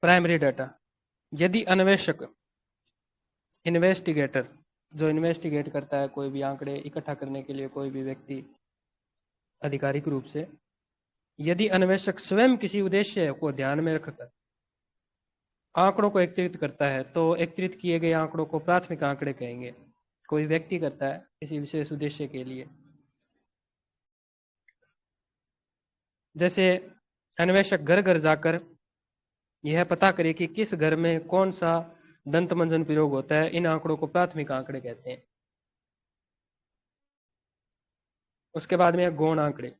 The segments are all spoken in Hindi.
Primary data. यदि अन्वेषक, इन्वेस्टिगेटर, जो इन्वेस्टिगेट करता है कोई भी आंकड़े इकट्ठा करने के लिए, कोई भी व्यक्ति आधिकारिक रूप से, यदि अन्वेषक स्वयं किसी उद्देश्य को ध्यान में रखकर आंकड़ों को एकत्रित करता है तो एकत्रित किए गए आंकड़ों को प्राथमिक आंकड़े कहेंगे। कोई व्यक्ति करता है किसी विशेष उद्देश्य के लिए, जैसे अन्वेषक घर घर जाकर यह पता करे कि किस घर में कौन सा दंत मंजन प्रयोग होता है, इन आंकड़ों को प्राथमिक आंकड़े कहते हैं। उसके बाद में गौण आंकड़े।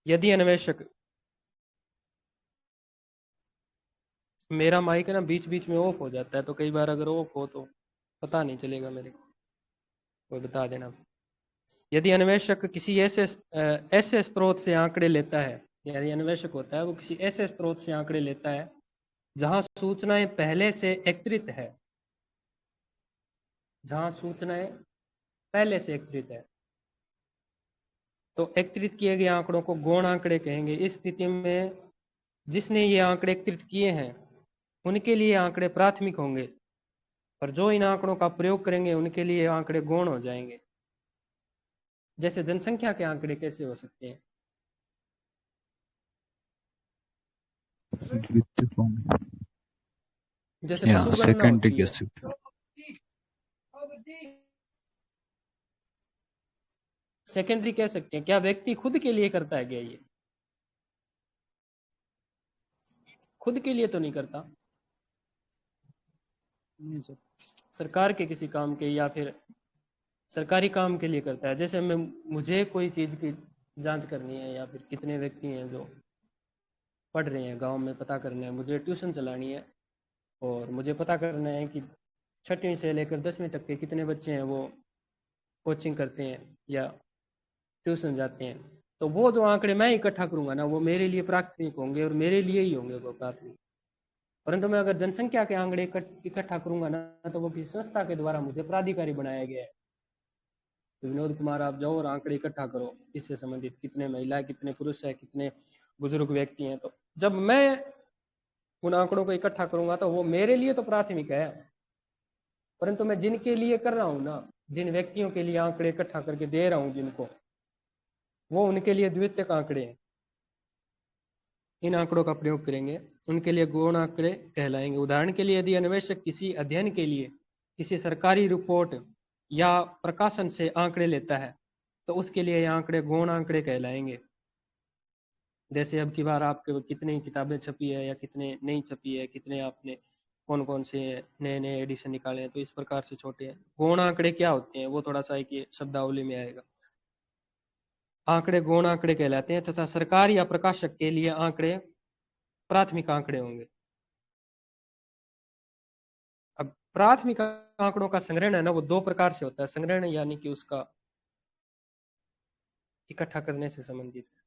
यदि अन्वेषक, मेरा माइक ना बीच बीच में ऑफ हो जाता है, तो कई बार अगर ऑफ हो तो पता नहीं चलेगा मेरे को, कोई बता देना। यदि अन्वेषक किसी ऐसे स्रोत से आंकड़े लेता है, यानी अन्वेषक होता है वो किसी ऐसे स्रोत से आंकड़े लेता है जहां सूचनाएं पहले से एकत्रित है, जहां सूचनाएं पहले से एकत्रित है, तो एकत्रित किए गए आंकड़ों को गौण आंकड़े कहेंगे। इस स्थिति में जिसने ये आंकड़े एकत्रित किए हैं उनके लिए आंकड़े प्राथमिक होंगे, और जो इन आंकड़ों का प्रयोग करेंगे उनके लिए आंकड़े गौण हो जाएंगे। जैसे जनसंख्या के आंकड़े कैसे हो सकते हैं? द्वितीयक होंगे जैसे या पशु गणना सेकेंडरी होती कह है, सकते हो। सेकेंडरी कह सकते हैं। क्या व्यक्ति खुद के लिए करता है क्या? ये खुद के लिए तो नहीं करता, सरकार के किसी काम के या फिर सरकारी काम के लिए करता है। जैसे मुझे कोई चीज की जांच करनी है, या फिर कितने व्यक्ति हैं जो पढ़ रहे हैं गांव में, पता करना है, मुझे ट्यूशन चलानी है और मुझे पता करना है कि 6वीं से लेकर 10वीं तक के कितने बच्चे हैं वो कोचिंग करते हैं या ट्यूशन जाते हैं। तो वो जो आंकड़े मैं इकट्ठा करूंगा ना, वो मेरे लिए प्राथमिक होंगे और मेरे लिए ही होंगे वो प्राथमिक। परंतु मैं अगर जनसंख्या के आंकड़े इकट्ठा करूंगा ना, तो वो किसी संस्था के द्वारा मुझे प्राधिकारी बनाया गया है। तो विनोद कुमार आप जाओ और आंकड़े इकट्ठा करो, इससे संबंधित कितने महिलाएं, कितने पुरुष है, कितने बुजुर्ग व्यक्ति हैं। तो जब मैं उन आंकड़ों को इकट्ठा करूंगा तो वो मेरे लिए तो प्राथमिक है, परंतु मैं जिनके लिए कर रहा हूं ना, जिन व्यक्तियों के लिए आंकड़े इकट्ठा करके दे रहा हूं जिनको, वो उनके लिए द्वितीयक आंकड़े हैं। इन आंकड़ों का प्रयोग करेंगे, उनके लिए गौण आंकड़े कहलाएंगे। उदाहरण के लिए यदि अन्वेषक किसी अध्ययन के लिए किसी सरकारी रिपोर्ट या प्रकाशन से आंकड़े लेता है तो उसके लिए ये आंकड़े गौण आंकड़े कहलाएंगे। जैसे अब की बार आपके कितनी किताबें छपी है या कितने नहीं छपी है, कितने आपने कौन कौन से नए नए एडिशन निकाले हैं, तो इस प्रकार से छोटे हैं। गौण आंकड़े क्या होते हैं वो थोड़ा सा एक ये शब्दावली में आएगा। आंकड़े गौण आंकड़े कहलाते हैं तथा सरकार या प्रकाशक के लिए आंकड़े प्राथमिक आंकड़े होंगे। अब प्राथमिक आंकड़ों का संग्रहण है ना, वो दो प्रकार से होता है। संग्रहण यानी कि उसका इकट्ठा करने से संबंधित है।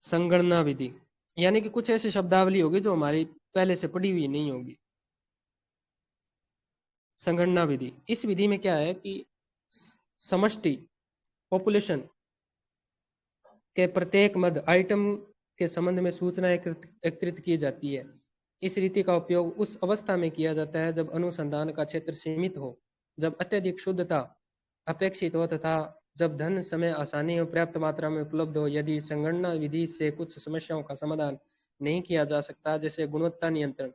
संगणना विधि यानी कि कुछ ऐसी शब्दावली होगी जो हमारी पहले से पढ़ी हुई नहीं होगी। संगणना विधि, इस विधि में क्या है कि समष्टि पॉपुलेशन के प्रत्येक मद आइटम के संबंध में सूचना एकत्रित की जाती है। इस रीति का उपयोग उस अवस्था में किया जाता है जब अनुसंधान का क्षेत्र सीमित हो, जब अत्यधिक शुद्धता अपेक्षित हो तथा जब धन, समय, आसानी और पर्याप्त मात्रा में उपलब्ध हो। यदि संगणना विधि से कुछ समस्याओं का समाधान नहीं किया जा सकता, जैसे गुणवत्ता नियंत्रण,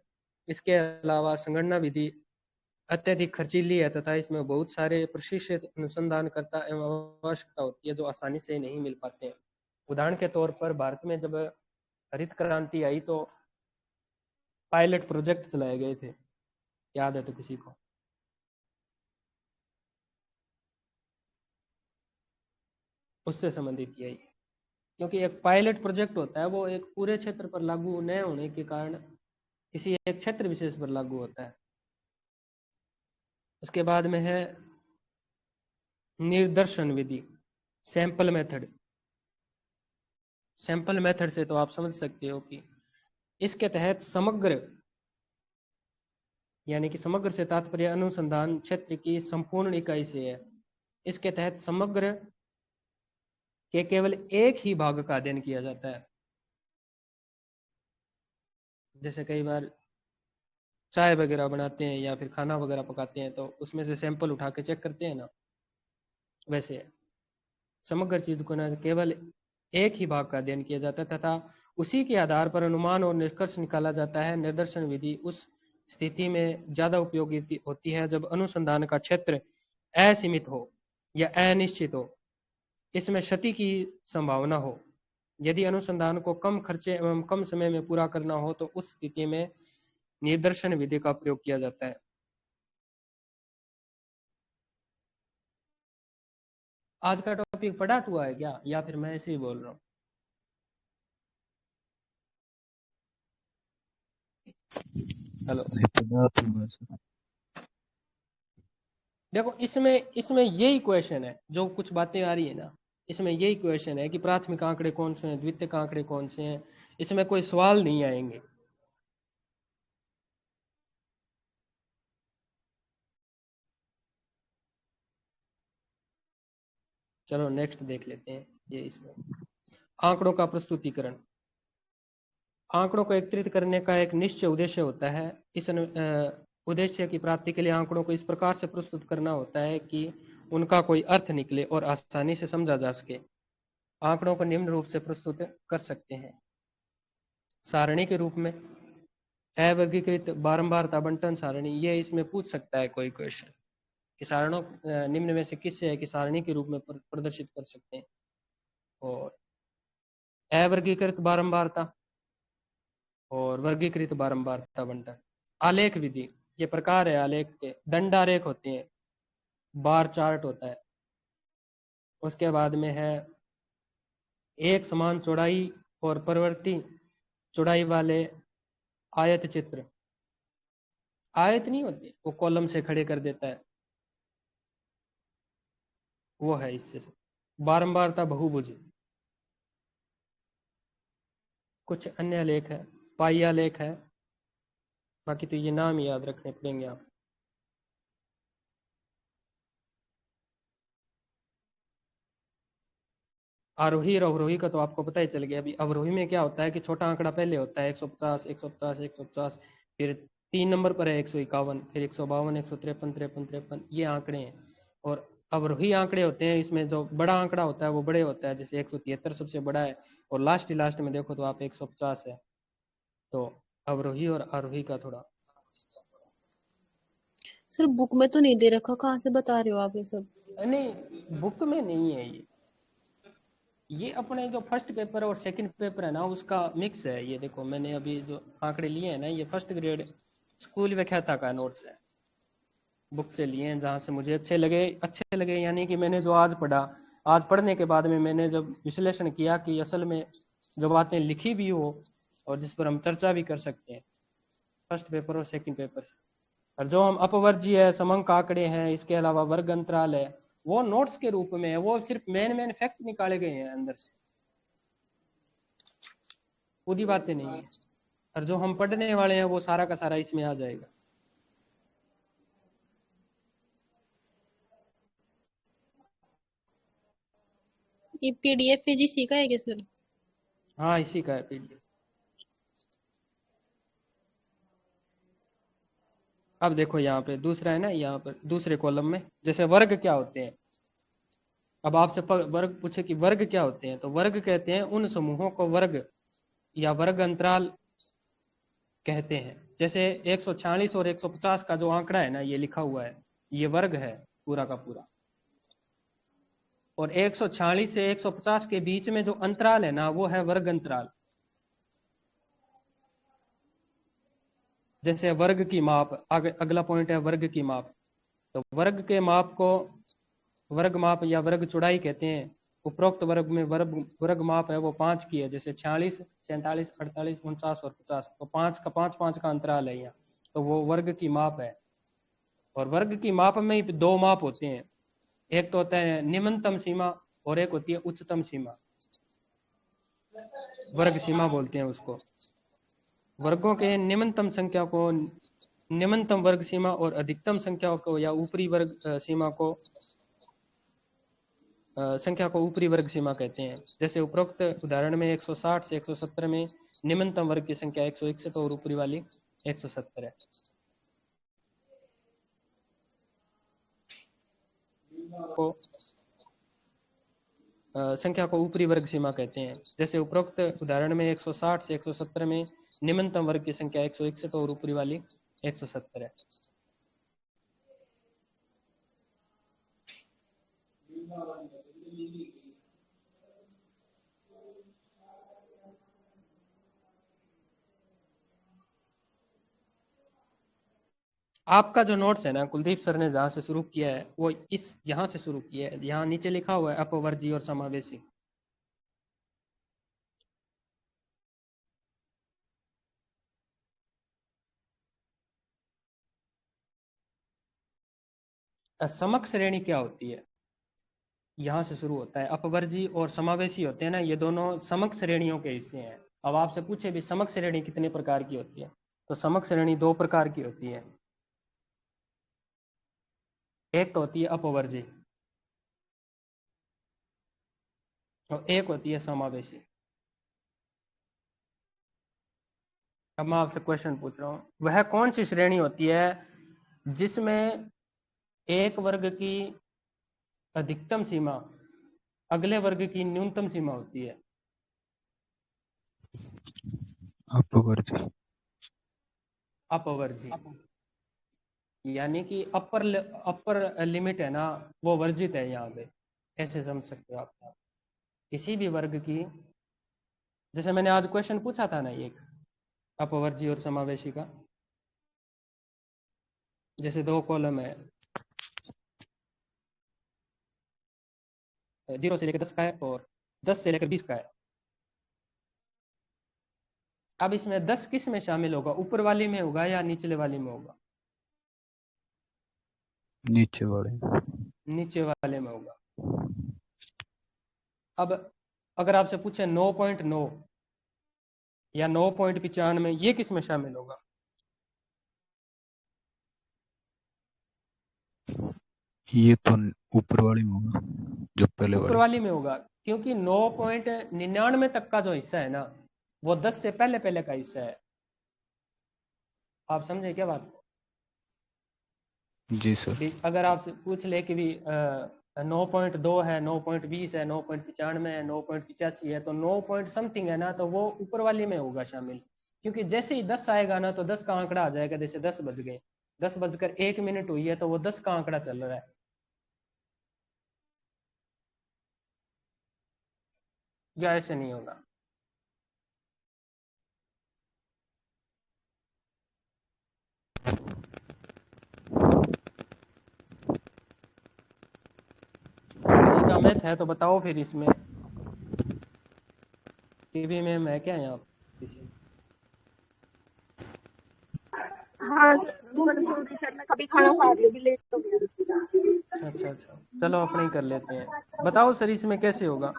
इसके अलावा संगणना विधि अत्यधिक खर्चीली है तथा इसमें बहुत सारे प्रशिक्षित अनुसंधानकर्ता एवं आवश्यकता होती है जो आसानी से नहीं मिल पाते हैं। उदाहरण के तौर पर भारत में जब हरित क्रांति आई तो पायलट प्रोजेक्ट चलाए गए थे, याद है तो किसी को? उससे संबंधित यही, क्योंकि एक पायलट प्रोजेक्ट होता है वो एक पूरे क्षेत्र पर लागू न होने के कारण किसी एक क्षेत्र विशेष पर लागू होता है। उसके बाद में है निर्दर्शन विधि, सैंपल मेथड। सैंपल मेथड से तो आप समझ सकते हो कि इसके तहत समग्र, यानी कि समग्र से तात्पर्य अनुसंधान क्षेत्र की संपूर्ण इकाई से है। इसके तहत समग्र कि केवल एक ही भाग का अध्ययन किया जाता है। जैसे कई बार चाय वगैरह बनाते हैं या फिर खाना वगैरह पकाते हैं तो उसमें से सैंपल उठा के चेक करते हैं ना, वैसे समग्र चीज को न केवल एक ही भाग का अध्ययन किया जाता है तथा उसी के आधार पर अनुमान और निष्कर्ष निकाला जाता है। निदर्शन विधि उस स्थिति में ज्यादा उपयोगी होती है जब अनुसंधान का क्षेत्र असीमित हो या अनिश्चित हो, इसमें क्षति की संभावना हो। यदि अनुसंधान को कम खर्चे एवं कम समय में पूरा करना हो तो उस स्थिति में निदर्शन विधि का प्रयोग किया जाता है। आज का टॉपिक पढ़ा हुआ है क्या, या फिर मैं ऐसे ही बोल रहा हूँ? हेलो। देखो इसमें इसमें यही क्वेश्चन है, जो कुछ बातें आ रही है ना, इसमें यही क्वेश्चन है कि प्राथमिक आंकड़े कौन से हैं, द्वितीयक आंकड़े कौन से हैं। इसमें कोई सवाल नहीं आएंगे। चलो नेक्स्ट देख लेते हैं। ये इसमें आंकड़ों का प्रस्तुतिकरण। आंकड़ों को एकत्रित करने का एक निश्चित उद्देश्य होता है। इस उद्देश्य की प्राप्ति के लिए आंकड़ों को इस प्रकार से प्रस्तुत करना होता है कि उनका कोई अर्थ निकले और आसानी से समझा जा सके। आंकड़ों को निम्न रूप से प्रस्तुत कर सकते हैं। सारणी के रूप में, अवर्गीकृत बारंबारता बंटन सारणी, ये इसमें पूछ सकता है कोई क्वेश्चन कि सारणों निम्न में से किससे है कि सारणी के रूप में प्रदर्शित कर सकते हैं। और अवर्गीकृत बारंबारता और वर्गीकृत बारंबारता बंटन। आलेख विधि, ये प्रकार है आलेख के। दंडारेख होते हैं, बार चार्ट होता है। उसके बाद में है एक समान चौड़ाई और परिवर्ती चौड़ाई वाले आयत चित्र। आयत नहीं होती, वो कॉलम से खड़े कर देता है, वो है इससे। बारंबारता बहुभुज। कुछ अन्य लेख है, पाइया लेख है। बाकी तो ये नाम ही याद रखने पड़ेंगे आप। आरोही और अवरोही का तो आपको पता ही चल गया। अभी अवरोही में क्या होता है कि छोटा आंकड़ा पहले होता है 150 150 150, फिर 3 नंबर पर है 151, फिर 152 153 53 53, ये आंकड़े हैं। और अवरोही आंकड़े होते हैं, इसमें जो बड़ा आंकड़ा होता है वो बड़े होता है, जैसे 173 सबसे बड़ा है और लास्ट ही लास्ट में देखो तो आप 150 है। तो अवरोही और आरोही का थोड़ा। सर बुक में तो नहीं दे रखा, कहाँ से बता रहे हो आप ये सब? नहीं, बुक में नहीं है ये अपने जो फर्स्ट पेपर और सेकंड पेपर है ना, उसका मिक्स है। ये देखो मैंने अभी जो आंकड़े लिए हैं ना, ये फर्स्ट ग्रेड स्कूल व्याख्याता का नोट्स है, बुक से लिए हैं जहाँ से मुझे अच्छे लगे यानी कि मैंने जो आज पढ़ा, आज पढ़ने के बाद में मैंने जब विश्लेषण किया कि असल में जो बातें लिखी भी हो और जिस पर हम चर्चा भी कर सकते हैं, फर्स्ट पेपर और सेकंड पेपर से। और जो हम अपवर्जीय है, समंक आंकड़े हैं, इसके अलावा वर्ग अंतराल है, वो नोट्स के रूप में है। वो सिर्फ मेन फैक्ट निकाले गए हैं अंदर से, पूरी बातें नहीं है। और जो हम पढ़ने वाले हैं वो सारा का सारा इसमें आ जाएगा। ये पीडीएफ पेज इसी का है क्या सर? हाँ इसी का है पीडीएफ। अब देखो यहाँ पे दूसरा है ना, यहाँ पर दूसरे कॉलम में जैसे वर्ग क्या होते हैं। अब आपसे वर्ग पूछे कि वर्ग क्या होते हैं, तो वर्ग कहते हैं उन समूहों को वर्ग या वर्ग अंतराल कहते हैं। जैसे 146 और 150 का जो आंकड़ा है ना, ये लिखा हुआ है, ये वर्ग है पूरा का पूरा। और 146 से 150 के बीच में जो अंतराल है ना, वो है वर्ग अंतराल। जैसे वर्ग की माप, अगला पॉइंट है वर्ग की माप। तो वर्ग के माप को वर्ग माप या वर्ग चौड़ाई कहते हैं। उपरोक्त वर्ग में वर्ग माप है वो 5 की है, जैसे 46 47 48 49 और 50, तो 5 का अंतराल है यहाँ, तो वो वर्ग की माप है। और वर्ग की माप में ही 2 माप होते हैं, एक तो होता है निम्नतम सीमा और एक होती है उच्चतम सीमा। वर्ग सीमा बोलते हैं उसको। वर्गों के निम्नतम संख्या को निम्नतम वर्ग सीमा और अधिकतम संख्या को या ऊपरी वर्ग सीमा को संख्या को ऊपरी वर्ग सीमा कहते हैं। जैसे उपरोक्त उदाहरण में 160 से 170 में निम्नतम वर्ग की संख्या 161 और ऊपरी वाली 170 है। को संख्या को ऊपरी वर्ग सीमा कहते हैं। जैसे उपरोक्त उदाहरण में 160 से 170 में निम्नतम वर्ग की संख्या 161 और ऊपरी वाली 170 है। आपका जो नोट्स है ना, कुलदीप सर ने जहाँ से शुरू किया है वो इस यहाँ से शुरू किया है। यहाँ नीचे लिखा हुआ है अपवर्जी और समावेशी। समक श्रेणी क्या होती है, यहाँ से शुरू होता है। अपवर्जी और समावेशी होते हैं ना, ये दोनों समक श्रेणियों के हिस्से हैं। अब आपसे पूछे भी समक श्रेणी कितने प्रकार की होती है, तो समक श्रेणी दो प्रकार की होती है। एक तो होती है अपवर्जी और एक होती है समावेशी। अब मैं आपसे क्वेश्चन पूछ रहा हूँ, वह कौन सी श्रेणी होती है जिसमें एक वर्ग की अधिकतम सीमा अगले वर्ग की न्यूनतम सीमा होती है? अपवर्जी। अपवर्जी यानी कि अपर लिमिट है ना, वो वर्जित है यहाँ पे, ऐसे समझ सकते हो आप। किसी भी वर्ग की, जैसे मैंने आज क्वेश्चन पूछा था ना एक अपवर्जी और समावेशी का, जैसे दो कॉलम है, 0 से लेकर 10 का है और 10 से लेकर 20 का है। अब इसमें 10 किस में शामिल होगा, ऊपर वाली में होगा या निचले वाली में होगा? नीचे वाले। नीचे वाले में होगा। अब अगर आपसे पूछे 9.9 या 9.95, ये किस में शामिल होगा? ये तो ऊपर वाली में होगा, जो पहले ऊपर वाली। वाली में होगा, क्योंकि 9.99 तक का जो हिस्सा है ना, वो 10 से पहले पहले का हिस्सा है। आप समझे क्या बात? जी सर। अगर आपसे पूछ ले कि भी 9.2 है, 9.20 है, 9.95 है, 9.85 है, तो 9 पॉइंट समथिंग है ना, तो वो ऊपर वाली में होगा शामिल। क्योंकि जैसे ही 10 आएगा ना, तो 10 का आंकड़ा आ जाएगा। जैसे 10 बज गए, 10 बजकर 1 मिनट हुई है, तो वो 10 का आंकड़ा चल रहा है, या ऐसे नहीं होगा? किसी का मैथ है तो बताओ फिर इसमें। टीवी में मैं क्या यहाँ किसी? हाँ सर, मैं कभी खाना खा रही हूँ, अभी लेट हो गया। अच्छा अच्छा, चलो अपने ही कर लेते हैं। बताओ सर इसमें कैसे होगा,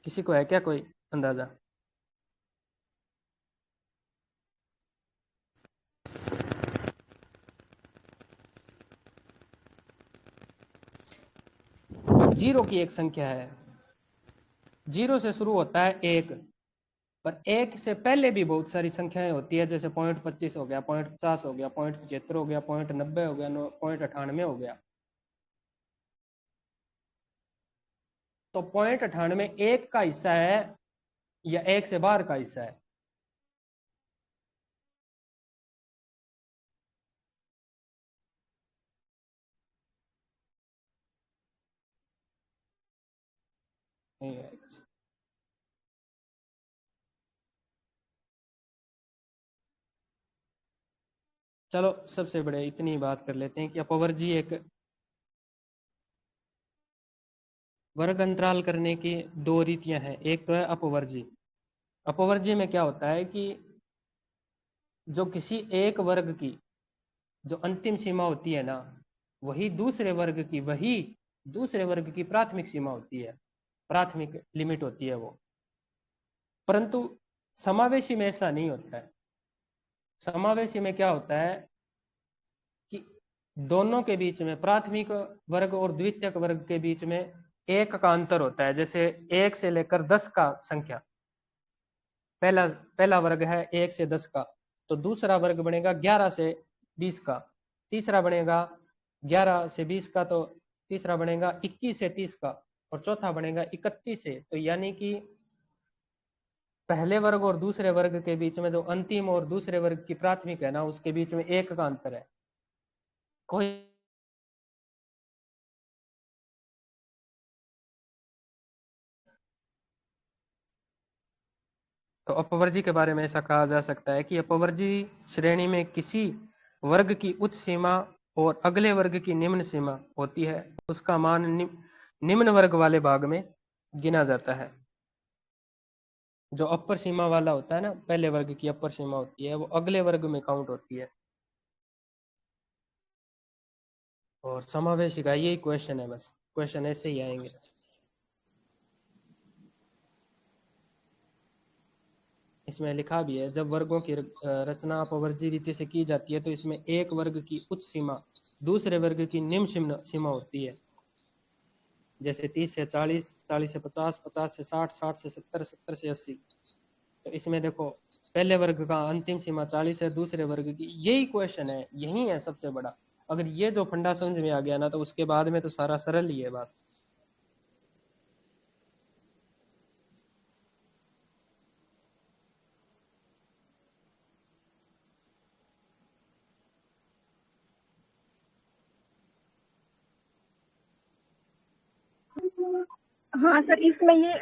किसी को है क्या कोई अंदाजा? जीरो की एक संख्या है, जीरो से शुरू होता है एक, पर एक से पहले भी बहुत सारी संख्याएं होती है। जैसे 0.25 हो गया, 0.50 हो गया, 0.75 हो गया, 0.90 हो गया, 0.98 हो गया। तो 0.98 एक का हिस्सा है या एक से बाहर का हिस्सा है? नहीं है। चलो सबसे बड़े इतनी बात कर लेते हैं कि अपवर्जी एक वर्ग अंतराल करने की दो रीतियां हैं। एक तो है अपवर्जी। अपवर्जी में क्या होता है कि जो किसी एक वर्ग की जो अंतिम सीमा होती है ना, वही दूसरे वर्ग की प्राथमिक सीमा होती है, प्राथमिक लिमिट होती है वो। परंतु समावेशी में ऐसा नहीं होता है। समावेशी में क्या होता है कि दोनों के बीच में, प्राथमिक वर्ग और द्वितीयक वर्ग के बीच में एक का अंतर होता है। जैसे 1 से लेकर 10 का संख्या, पहला पहला वर्ग है 1 से 10 का, तो दूसरा वर्ग बनेगा 11 से 20 का, तीसरा बनेगा 11 से 20 का, तो तीसरा बनेगा 21 से 30 का, और चौथा बनेगा 31 से। तो यानी कि पहले वर्ग और दूसरे वर्ग के बीच में जो अंतिम और दूसरे वर्ग की प्राथमिक है ना, उसके बीच में एक का अंतर है। कोई तो अपवर्जी के बारे में ऐसा कहा जा सकता है कि अपवर्जी श्रेणी में किसी वर्ग की उच्च सीमा और अगले वर्ग की निम्न सीमा होती है, उसका मान निम्न वर्ग वाले भाग में गिना जाता है। जो अपर सीमा वाला होता है ना, पहले वर्ग की अपर सीमा होती है, वो अगले वर्ग में काउंट होती है। और समावेशी का यही क्वेश्चन है, बस क्वेश्चन ऐसे ही आएंगे। इसमें लिखा भी है, जब वर्गों की रचना अपवर्जी रीति से की जाती है तो इसमें एक वर्ग की उच्च सीमा दूसरे वर्ग की निम्न सीमा होती है। जैसे 30 से 40, 40 से 50, 50 से 60, 60 से 70, 70 से 80। तो इसमें देखो, पहले वर्ग का अंतिम सीमा 40 है, दूसरे वर्ग की। यही क्वेश्चन है, यही है सबसे बड़ा। अगर ये जो फंडा समझ में आ गया ना, तो उसके बाद में तो सारा सरल ही है बात। हाँ सर, इसमें ये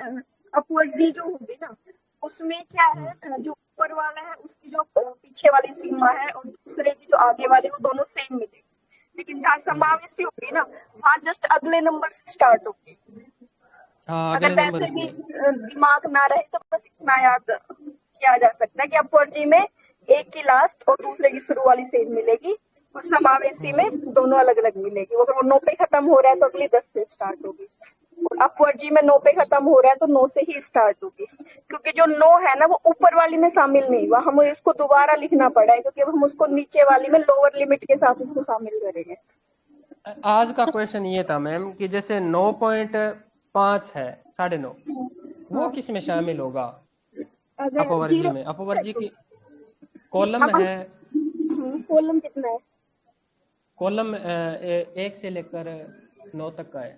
अपवर्ड जी जो होगी ना, उसमें क्या है, जो ऊपर वाला है उसकी जो पीछे वाली सीमा है और दूसरे की जो आगे वाली, वो दोनों सेम मिलेगी। लेकिन जहाँ समावेशी होगी ना, वहाँ जस्ट अगले नंबर से स्टार्ट होगी। हाँ, अगर अगले नंबर वैसे भी से। दिमाग ना रहे तो बस इतना याद किया जा सकता है कि अपवर्ड जी में एक की लास्ट और दूसरे की शुरू वाली सेम मिलेगी, और समावेशी में दोनों अलग अलग मिलेगी। अगर वो 9 पे खत्म हो रहा है तो अगली 10 से स्टार्ट होगी, और अपवर्ड जी में 9 पे खत्म हो रहा है तो 9 से ही स्टार्ट होगी। क्योंकि जो 9 है ना, वो ऊपर वाली में शामिल नहीं हुआ, हमें इसको दोबारा लिखना पड़ा है, क्योंकि अब हम उसको नीचे वाली में लोअर लिमिट के साथ उसको शामिल करेंगे। आज का क्वेश्चन ये था मैम कि जैसे 9.5 है, 9.5, वो हाँ, किस में शामिल होगा? अगर अपवर्जी जीरो में। अपवर्जी की कॉलम अब हम है, कॉलम कितना है, कॉलम 1 से लेकर 9 तक का है।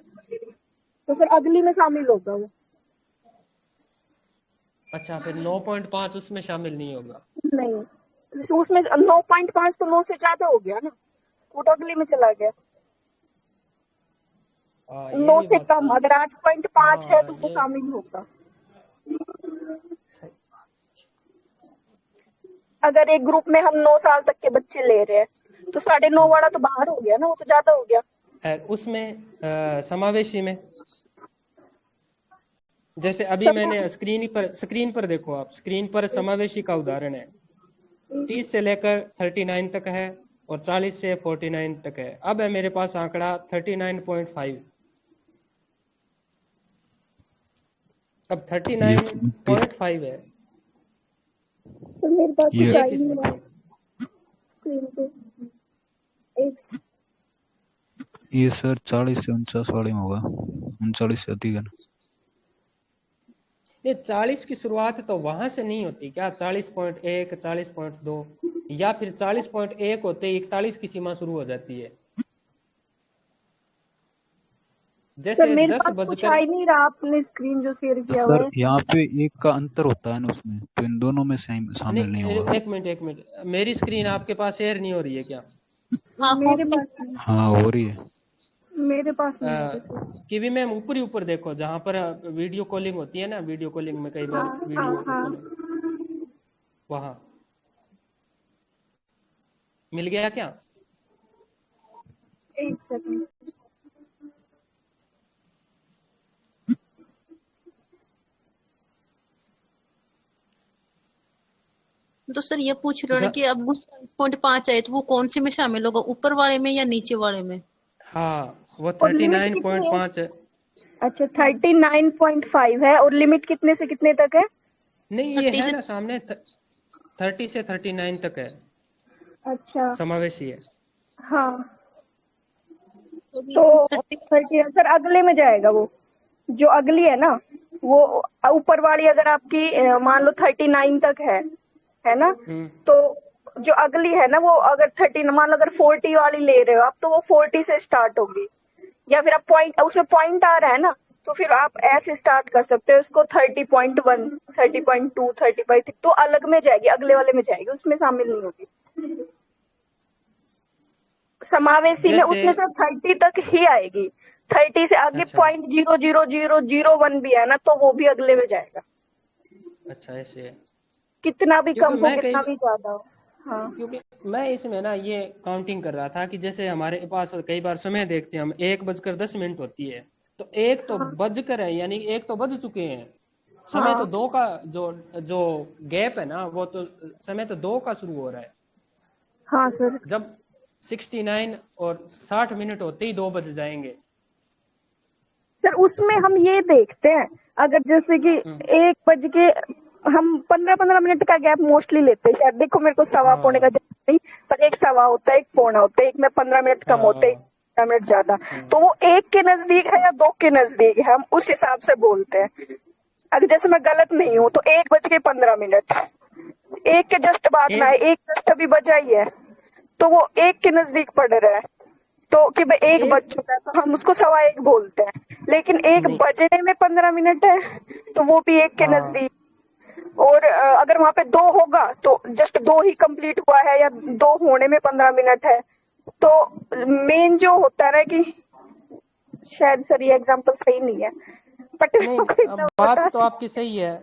तो फिर अगली में शामिल होगा वो। अच्छा, फिर 9.5 उसमें शामिल नहीं होगा। नहीं, तो उसमें 9.5 तो 9 से ज्यादा हो गया ना, वो तो अगली में चला गया। हाँ, ये 9 भी से बात कम सही है। अगर 8.5 है हाँ, तो वो ये शामिल होगा। सही अगर एक ग्रुप में हम 9 साल तक के बच्चे ले रहे हैं तो 9.5 वाला तो बाहर हो गया ना, वो तो ज्यादा हो गया। है। उसमें समावेशी में, जैसे अभी समा मैंने स्क्रीन पर देखो, आप स्क्रीन पर समावेशी का उदाहरण है। 30 से लेकर 39 तक है और 40 से 49 तक है। अब है मेरे पास आंकड़ा 39.5। अब ये फोन पे 39.5 है, सर मेरे पास ये कुछ ये आई किस नहीं में रहा काउंट? स्क्रीन पे। एक ये सर 40 से 49 वाले में होगा, 39 से अधिक है ना। ये 40 की शुरुआत तो वहां से नहीं होती क्या? 40.1, 40.2, या फिर 40.1 होते 41 की सीमा शुरू हो जाती है। सर जैसे मेरे दस पास कुछ आ बजकर ही नहीं रहा, आपने स्क्रीन जो शेयर तो किया हुआ सर है। यहाँ पे एक का अंतर होता है ना उसमें, तो इन दोनों में शामिल नहीं नहीं, होगा। एक मिनट, एक मिनट, मेरी स्क्रीन आपके पास शेयर नहीं हो रही है क्या? हाँ हो मेरे रही पास नहीं, हाँ हो रही है। मेरे पास नहीं हो रही सर। कि मैम ऊपर ऊपर देखो, जहां पर वीडियो कॉलिंग होती है ना, वीडियो कॉलिंग में कई हाँ बार हाँ वीडियो हाँ, ओपन, वहां मिल गया क्या? एक सेकंड। तो सर ये पूछ रहे हो ना ज- कि अब वो 40.5 आए तो वो कौन से में शामिल होगा, ऊपर वाले में या नीचे वाले में? हाँ, वो और लिमिट कितनी है? 39.5 है। अच्छा, 39.5 है, और लिमिट कितने से कितने तक है? नहीं, ये 30 है से। ना सामने, 30 से 39 तक है, अच्छा, समावेशी है। हाँ तो 30 सर अगले में जाएगा वो जो अगली है ना, वो ऊपर वाली अगर आपकी मान लो 39 तक है ना, तो जो अगली है ना वो अगर 30 मान लो अगर 40 वाली ले रहे हो आप, तो वो 40 से स्टार्ट होगी, या फिर आप पॉइंट उसमें पॉइंट आ रहा है ना, तो फिर आप ऐसे स्टार्ट कर सकते हो उसको 30.1 30.2 30.3, तो अलग में जाएगी, अगले वाले में जाएगी, उसमें शामिल नहीं होगी। समावेशी में उसमें तो 30 तक ही आएगी, 30 से आगे अच्छा। 0.00001 भी है ना, तो वो भी अगले में जाएगा। अच्छा ऐसे है। कितना भी क्योंकि कम हो मैं कितना कई भी ज्यादा हो। हाँ क्योंकि मैं इसमें ना ये काउंटिंग कर रहा था कि जैसे हमारे पास कई बार समय देखते हैं हम 1:10 होती है, तो एक तो हाँ बज कर है, यानी एक तो बज चुके हैं, समय तो हाँ 2 का जो जो गैप है ना, वो तो समय तो 2 का शुरू हो रहा है। हाँ सर। जब 69 और 60 मिनट होते ही 2 बज जाएंगे। सर उसमें हम ये देखते हैं, अगर जैसे कि 1 बज के हम 15-15 मिनट का गैप मोस्टली लेते हैं शायद, देखो मेरे को सवा पौने का नहीं, पर एक सवा होता है, एक पौना होता है, एक में 15 मिनट कम होते हैं, 15 मिनट ज्यादा, तो वो 1 के नजदीक है या 2 के नजदीक है, हम उस हिसाब से बोलते हैं। अगर जैसे मैं गलत नहीं हूँ तो 1:15, 1 के जस्ट बाद में है, 1 जस्ट अभी बजा ही है, तो वो 1 के नजदीक पड़ रहा है, तो कि भाई 1 बज चुका है तो हम उसको 1:15 बोलते हैं, लेकिन 1 नहीं। बजने में 15 मिनट है तो वो भी 1 के नजदीक। और अगर वहां पे 2 होगा तो जस्ट 2 ही कंप्लीट हुआ है, या 2 होने में 15 मिनट है, तो मेन जो होता है ना कि शायद सर ये एग्जांपल सही नहीं है, बट नहीं अब बात तो आपकी सही है,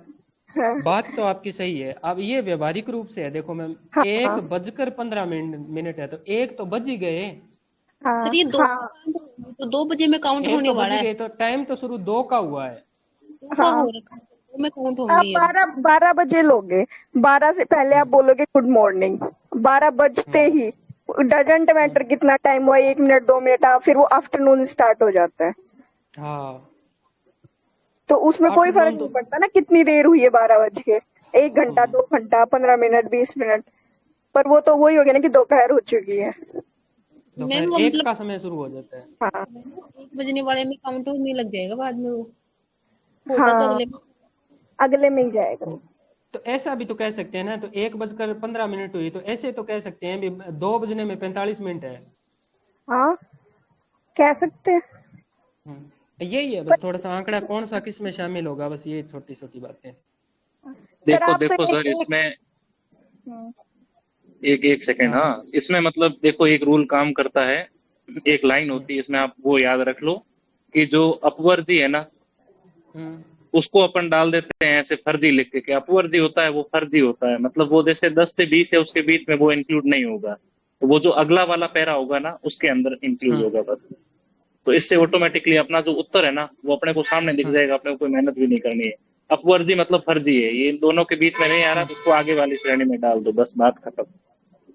बात तो आपकी सही है। अब ये व्यवहारिक रूप से है, देखो मैम, हाँ 1:15 है तो 1 तो बज ही गए, हाँ सर ये 2 हाँ तो 2 बजे में काउंट 1 होने तो बज वाला ही है, गए, तो टाइम तो शुरू 2 का हुआ है। 2 का हाँ। हो रखा है, 2 में काउंट आप होंगी अब। 12 बजे लोगे, 12 से पहले आप बोलोगे गुड मॉर्निंग, 12 बजते ही डजेंट मैटर कितना टाइम हुआ, 1 मिनट 2 मिनट, फिर वो आफ्टरनून स्टार्ट हो जाता है, हाँ तो उसमें कोई फर्क आफ्टरनून नहीं तो पड़ता ना कितनी देर हुई है 12 बज के, 1 घंटा 2 घंटा 15 मिनट 20 मिनट, पर वो तो वही हो गया ना कि दोपहर हो चुकी है। दोपहर मैम वो 1 मतलब का समय शुरू हो जाता है। हाँ 1 बजने वाले में काउंट होने लग जाएगा बाद में, वो होगा तो हाँ अगले में। अगले में ही जाएगा वो। तो ऐसा भी तो कह सकते हैं ना, तो 1:15 हुई, तो ऐसे तो कह सकते हैं भी 2 बजने में 45 मिनट है। हाँ कह सकते हैं, यही है, बस थोड़ा सा आंकड़ा कौन सा किस में शामिल होगा, बस ये छोटी छोटी बातें। सर देखो आप तो देखो सर, एक इसमें हम्म, एक सेकेंड। हाँ हाँ, इसमें मतलब देखो एक रूल काम करता है, एक लाइन होती है इसमें, आप वो याद रख लो कि जो अपवर्ती है ना, उसको अपन डाल देते हैं ऐसे फर्जी लिख के, कि अपवर्ती होता है वो फर्जी होता है, मतलब वो जैसे 10 से 20 है उसके बीच में वो इंक्लूड नहीं होगा, तो वो जो अगला वाला पैरा होगा ना उसके अंदर इंक्लूड होगा बस। तो इससे ऑटोमेटिकली अपना जो उत्तर है ना वो अपने को सामने दिख जाएगा, अपने को कोई मेहनत भी नहीं करनी है। अपवर्जी मतलब फर्जी है, ये इन दोनों के बीच में नहीं आ रहा तो उसको आगे वाली श्रेणी में डाल दो, बस बात खत्म,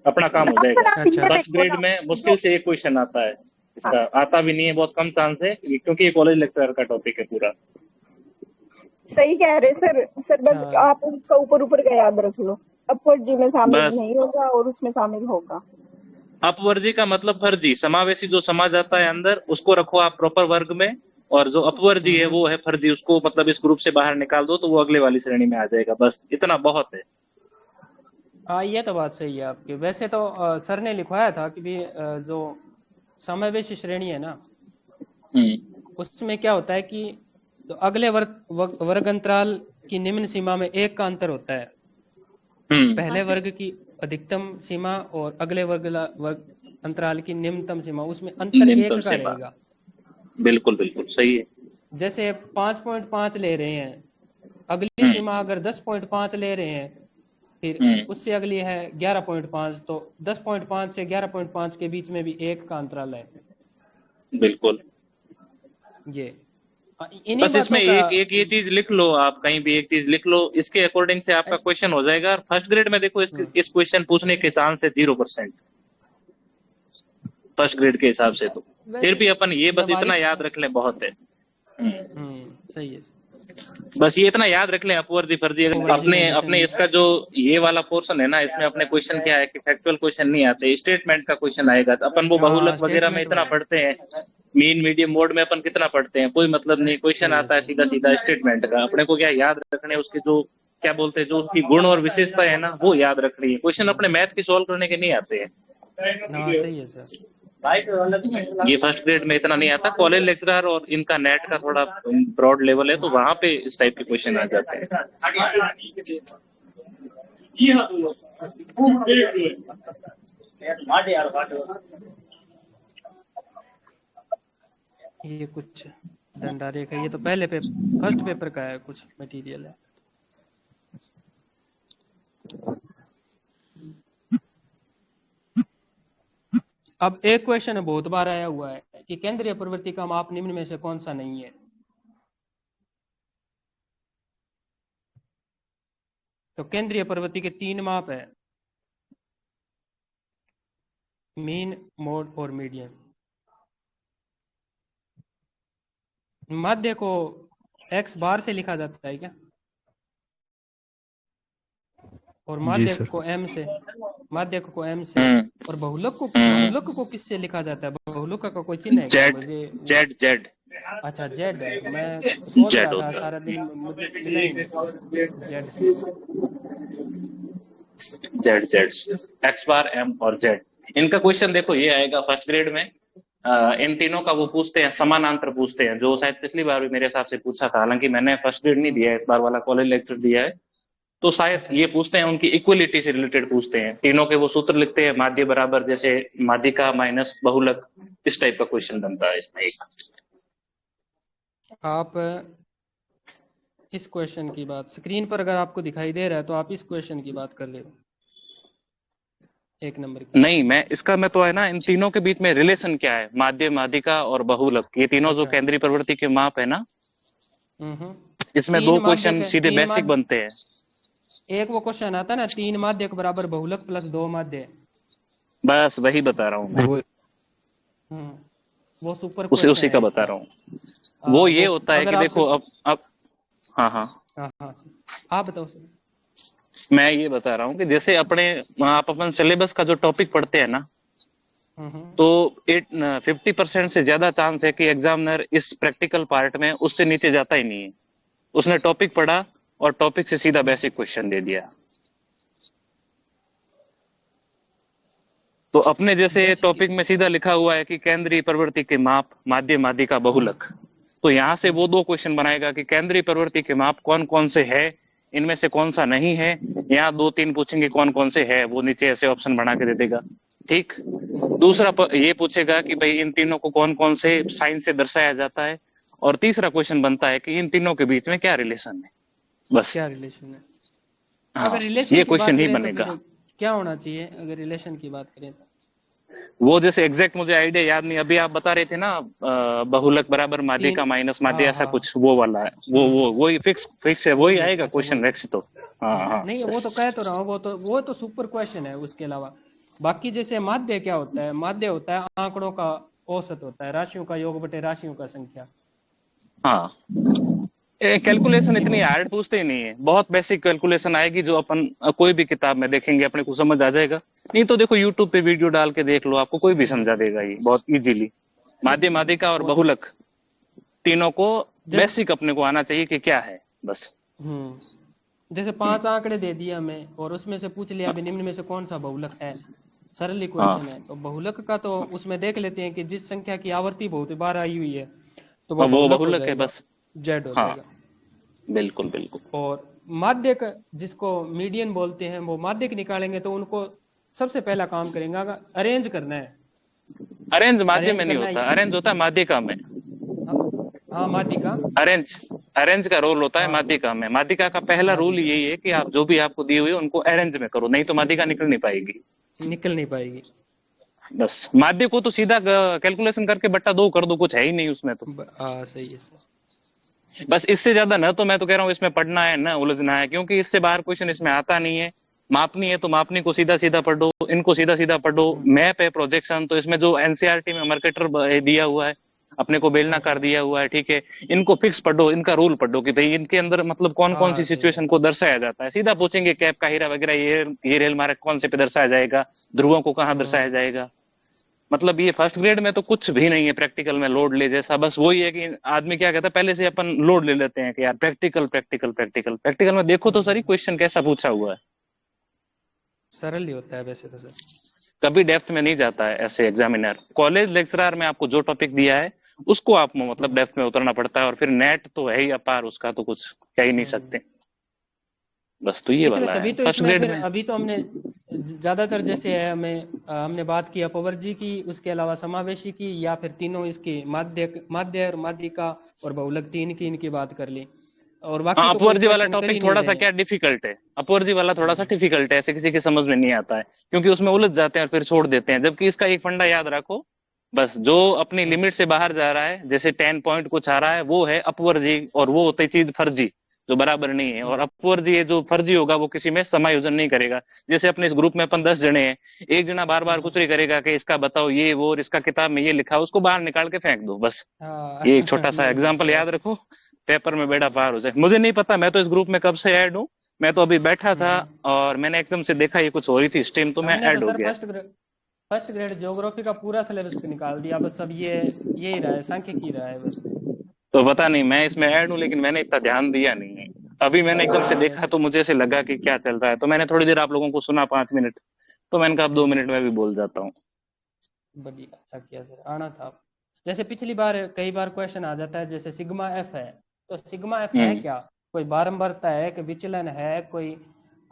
अपना काम हो सर जाएगा। आप अच्छा ये फर्स्ट देखो ग्रेड ना, में मुश्किल जो से एक क्वेश्चन आता है, इसका आता भी नहीं है, बहुत कम चांस है, क्योंकि ये कॉलेज लेक्चर का टॉपिक है पूरा। सही कह रहे सर बस आप उसका ऊपर ऊपर का याद रख लो, अपवर्ड जी में शामिल बस नहीं होगा और उसमें शामिल होगा। अपवर्जी का मतलब फर्जी, समावेशी जो समा जाता है अंदर उसको रखो आप प्रॉपर वर्ग में, और जो अपवर्जी है वो है फर्जी, उसको मतलब इस ग्रुप से बाहर निकाल दो तो वो अगले वाली श्रेणी में आ जाएगा, बस इतना बहुत है। हाँ ये तो बात सही है आपकी। वैसे तो सर ने लिखवाया था कि भी जो समावेशी श्रेणी है ना, उसमें क्या होता है कि तो अगले वर्ग अंतराल की निम्न सीमा में 1 का अंतर होता है, पहले वर्ग की अधिकतम सीमा और अगले वर्ग अंतराल की निम्नतम सीमा, उसमें अंतर 1 का रहेगा। बिल्कुल बिल्कुल सही है। जैसे 5.5 ले रहे हैं, अगली सीमा अगर 10.5 ले रहे हैं, फिर उससे अगली है 11.5, तो 10.5 से 11.5 के बीच में भी 1 का अंतराल है। बिल्कुल, ये बस इसमें एक ये चीज लिख लो, आप कहीं भी एक चीज लिख लो, इसके अकॉर्डिंग से आपका क्वेश्चन हो जाएगा। फर्स्ट ग्रेड में देखो इस क्वेश्चन पूछने के चांस है 0% फर्स्ट ग्रेड के हिसाब से, तो फिर भी अपन ये बस इतना याद रख लें बहुत है। सही है। बस ये इतना याद रख लें, अपवर्जी फर्जी अपने इसका जो ये वाला पोर्शन है ना, इसमें अपने क्वेश्चन क्या है कि फैक्चुअल क्वेश्चन नहीं आते, स्टेटमेंट का क्वेश्चन आएगा। तो अपन वो बहुलक वगैरह में इतना पढ़ते हैं, मीन मीडियम मोड में अपन कितना पढ़ते हैं, कोई मतलब नहीं। क्वेश्चन आता है सीधा सीधा स्टेटमेंट का, अपने को क्या याद रखने उसके जो क्या बोलते हैं, जो उसकी गुण और विशेषता है ना, वो याद रख रही है। क्वेश्चन अपने मैथ की सोल्व करने के नहीं आते हैं। सही है सर। ये फर्स्ट ग्रेड में इतना नहीं आता। कॉलेज लेक्चरर और इनका नेट का थोड़ा ब्रॉड लेवल है, तो वहां पे इस टाइप के क्वेश्चन आ जाते हैं। ये कुछ दंडारेख है, ये तो पहले फर्स्ट पेपर का है, कुछ मटेरियल है। अब एक क्वेश्चन बहुत बार आया हुआ है कि केंद्रीय प्रवृत्ति का माप निम्न में से कौन सा नहीं है। तो केंद्रीय प्रवृत्ति के 3 माप है, मीन, मोड और मीडियन। माध्य को x बार से लिखा जाता है क्या? और माध्यक को m से, माध्यक को m से, और बहुलक को किससे लिखा जाता है? बहुलक का कोई चिन्ह है क्या? मुझे जेड। अच्छा जेड है, मैं सोच रहा था सारा दिन, मुझे मिला ही नहीं। जेड एक्स बार, एम और जेड। इनका क्वेश्चन देखो ये आएगा फर्स्ट ग्रेड में। इन तीनों का वो पूछते हैं, समानांतर पूछते हैं, जो शायद पिछली बार भी मेरे हिसाब से पूछा था। हालांकि मैंने फर्स्ट ग्रेड नहीं दिया है, इस बार वाला कॉलेज लेक्चर दिया है, तो शायद ये पूछते हैं, उनकी इक्वलिटी से रिलेटेड पूछते हैं। तीनों के वो सूत्र लिखते हैं, माध्य बराबर, जैसे माध्यिका माइनस बहुलक, इस टाइप का क्वेश्चन बनता है इसमें। आप इस क्वेश्चन की बात स्क्रीन पर अगर आपको दिखाई दे रहा है तो आप इस क्वेश्चन की बात कर ले, 1 नंबर की। नहीं, मैं तो है ना, इन तीनों के बीच में रिलेशन क्या है, माध्य, माध्यिका और बहुलक, ये तीनों जो केंद्रीय प्रवृत्ति के माप है ना, इसमें 2 क्वेश्चन सीधे बेसिक बनते हैं। एक वो क्वेश्चन आता है ना, 3 माध्यक बराबर बहुलक प्लस 2 माध्य, बस वही बता रहा हूँ वो सुपर उसी का बता रहा हूँ। वो ये होता है कि देखो अब हाँ आप बताओ सर। मैं ये बता रहा हूँ कि जैसे अपन सिलेबस का जो टॉपिक पढ़ते हैं ना, तो 50% से ज्यादा चांस है कि एग्जामिनर इस प्रैक्टिकल पार्ट में उससे नीचे जाता ही नहीं है। उसने टॉपिक पढ़ा और टॉपिक से सीधा बेसिक क्वेश्चन दे दिया। तो अपने जैसे टॉपिक में सीधा लिखा हुआ है कि केंद्रीय प्रवृत्ति के माप, माध्य, माध्यिका, बहुलक, तो यहाँ से वो 2 क्वेश्चन बनाएगा कि केंद्रीय प्रवृत्ति के माप कौन कौन से है, इनमें से कौन सा नहीं है। यहाँ 2-3 पूछेंगे कौन कौन से है, वो नीचे ऐसे ऑप्शन बना के दे देगा। ठीक। दूसरा ये पूछेगा कि भाई इन तीनों को कौन कौन से साइन से दर्शाया जाता है। और तीसरा क्वेश्चन बनता है कि इन तीनों के बीच में क्या रिलेशन है। बस क्या रिलेशन है? हाँ, अगर रिलेशन ये क्वेश्चन ही बनेगा। तो क्या होना चाहिए अगर रिलेशन की बात करें तो? वो जैसे एग्जैक्ट मुझे आइडिया याद नहीं, अभी आप बता रहे थे ना, बहुलक बराबर माध्यिका माइनस माध्य, ऐसा कुछ वो वाला है। वो ही फिक्स है, वही आएगा क्वेश्चन नेक्स्ट। तो हाँ नहीं, वो तो कह तो रहा हूँ, वो तो सुपर क्वेश्चन है। उसके अलावा बाकी जैसे माध्य क्या होता है? माध्य होता है आंकड़ों का औसत, होता है राशियों का योग बटे राशियों का संख्या। हाँ, कैलकुलेशन इतनी हार्ड पूछते ही नहीं है, बहुत बेसिक कैलकुलेशन आएगी जो अपन कोई भी किताब में देखेंगे अपने को समझ आ जाएगा। नहीं तो देखो यूट्यूब पे वीडियो डाल के देख लो, आपको कोई भी समझा देगा ये बहुत इजीली। माध्य, माध्यिका और बहुलक तीनों को बेसिक अपने को आना चाहिए कि क्या है, बस। जैसे 5 आंकड़े दे दिए हमें और उसमें से पूछ लिया अभी निम्न में से कौन सा बहुलक है, सरल क्वेश्चन है। तो बहुलक का तो उसमें देख लेते हैं कि जिस संख्या की आवर्ती बहुत बार आई हुई है तो वो बहुलक है, बस जेड हो जाएगा। बिल्कुल बिल्कुल। और माध्यक जिसको मीडियन बोलते हैं, वो माध्यक निकालेंगे तो उनको सबसे पहला काम करेंगे अगर अरेंज करना है। अरेंज माध्य में नहीं होता, अरेंज होता है माध्यिका में। हाँ माध्यिका, अरेंज का रोल होता है माध्यिका में। माध्यिका का पहला रूल यही है कि आप जो भी आपको दी हुई है उनको अरेंज में करो, नहीं तो माध्यिका निकल नहीं पाएगी। बस माध्य को तो सीधा कैलकुलेशन करके बट्टा 2 कर दो, कुछ है ही नहीं उसमें तो। सही है। बस इससे ज्यादा ना तो मैं तो कह रहा हूँ इसमें पढ़ना है ना उलझना है, क्योंकि इससे बाहर क्वेश्चन इसमें आता नहीं है। मापनी है तो मापनी को सीधा सीधा पढ़ो, इनको सीधा सीधा पढ़ो। मैप है, प्रोजेक्शन, तो इसमें जो एनसीईआरटी में मार्केटर दिया हुआ है अपने को बेलनाकार दिया हुआ है, ठीक है, इनको फिक्स पढ़ो, इनका रूल पढ़ो कि भाई इनके अंदर मतलब कौन कौन सी हाँ सही है। सिचुएशन को दर्शाया जाता है। सीधा पूछेंगे कैप का हीरा वगैरह, ये रेल मार्ग कौन से पे दर्शाया जाएगा, ध्रुवों को कहाँ दर्शाया जाएगा। मतलब ये फर्स्ट ग्रेड में तो कुछ भी नहीं है प्रैक्टिकल में लोड ले जैसा, बस वही है कि आदमी क्या कहता है, पहले से अपन लोड ले लेते हैं कि यार प्रैक्टिकल प्रैक्टिकल प्रैक्टिकल प्रैक्टिकल में देखो तो सर क्वेश्चन कैसा पूछा हुआ है। सरल ही होता है वैसे तो सर। कभी डेप्थ में नहीं जाता है ऐसे एग्जामिनर। कॉलेज लेक्चरर में आपको जो टॉपिक दिया है उसको आप मतलब डेप्थ में उतरना पड़ता है, और फिर नेट तो है ही अपार, उसका तो कुछ कह ही नहीं सकते। बस तो ये इसमें वाला तभी है तो फर्स्ट इसमें ग्रेड फिर में। अभी तो हमने ज्यादातर जैसे है हमने बात की अपवर्जी की, उसके अलावा समावेशी की, या फिर तीनों इसकी माध्य और माध्यिका और बहुलक तीन की इनकी बात कर ली, और बाकी हाँ, तो कोई अपवर्जी वाला क्वेश्चन कर ही टॉपिक नहीं थोड़ा रहे सा हैं। क्या डिफिकल्ट है, अपवर्जी वाला थोड़ा सा डिफिकल्ट है, ऐसे किसी के समझ में नहीं आता है क्योंकि उसमें उलझ जाते हैं और फिर छोड़ देते हैं। जबकि इसका एक फंडा याद रखो, बस जो अपनी हाँ। लिमिट से बाहर जा रहा है, जैसे 10 पॉइंट कुछ आ रहा है, वो है अपवर्जी, और वो होती चीज फर्जी जो बराबर नहीं है। और अपवर्जी है जो फर्जी होगा वो किसी में समायोजन नहीं करेगा। जैसे अपने इस ग्रुप में अपन 10 जने हैं, एक जना बार बार कुछ नहीं करेगा कि इसका बताओ ये वो, और इसका किताब में ये लिखा, उसको बाहर निकाल के फेंक दो बस। हाँ ये एक छोटा सा नहीं एग्जाम्पल पूछेगा। याद रखो, पेपर में बेड़ा पार हो जाए। मुझे नहीं पता, मैं तो इस ग्रुप में कब से ऐड हूँ, मैं तो अभी बैठा था और मैंने एकदम से देखा ये कुछ हो रही थी स्ट्रीम, तो मैं हमने तो ऐड हो सर गया। फर्स्ट ग्रेड ज्योग्राफी का पूरा सिलेबस निकाल दिया, बस अब ये ही रहा है, सांख्यिकी रहा है बस। तो पता नहीं, मैं इसमें ऐड हूँ लेकिन मैंने इतना ध्यान दिया नहीं है। अभी मैंने एकदम से देखा तो मुझे ऐसे लगा कि क्या चल रहा है, तो मैंने थोड़ी देर आप लोगों को सुना 5 मिनट, तो मैंने कहा अब 2 मिनट में भी बोल जाता हूँ। बढ़िया, अच्छा किया सर, आना था। जैसे पिछली बार कई बार क्वेश्चन आ जाता है, जैसे सिग्मा एफ है, तो सिग्मा एफ है क्या, कोई बारंबारता है कि विचलन है, कोई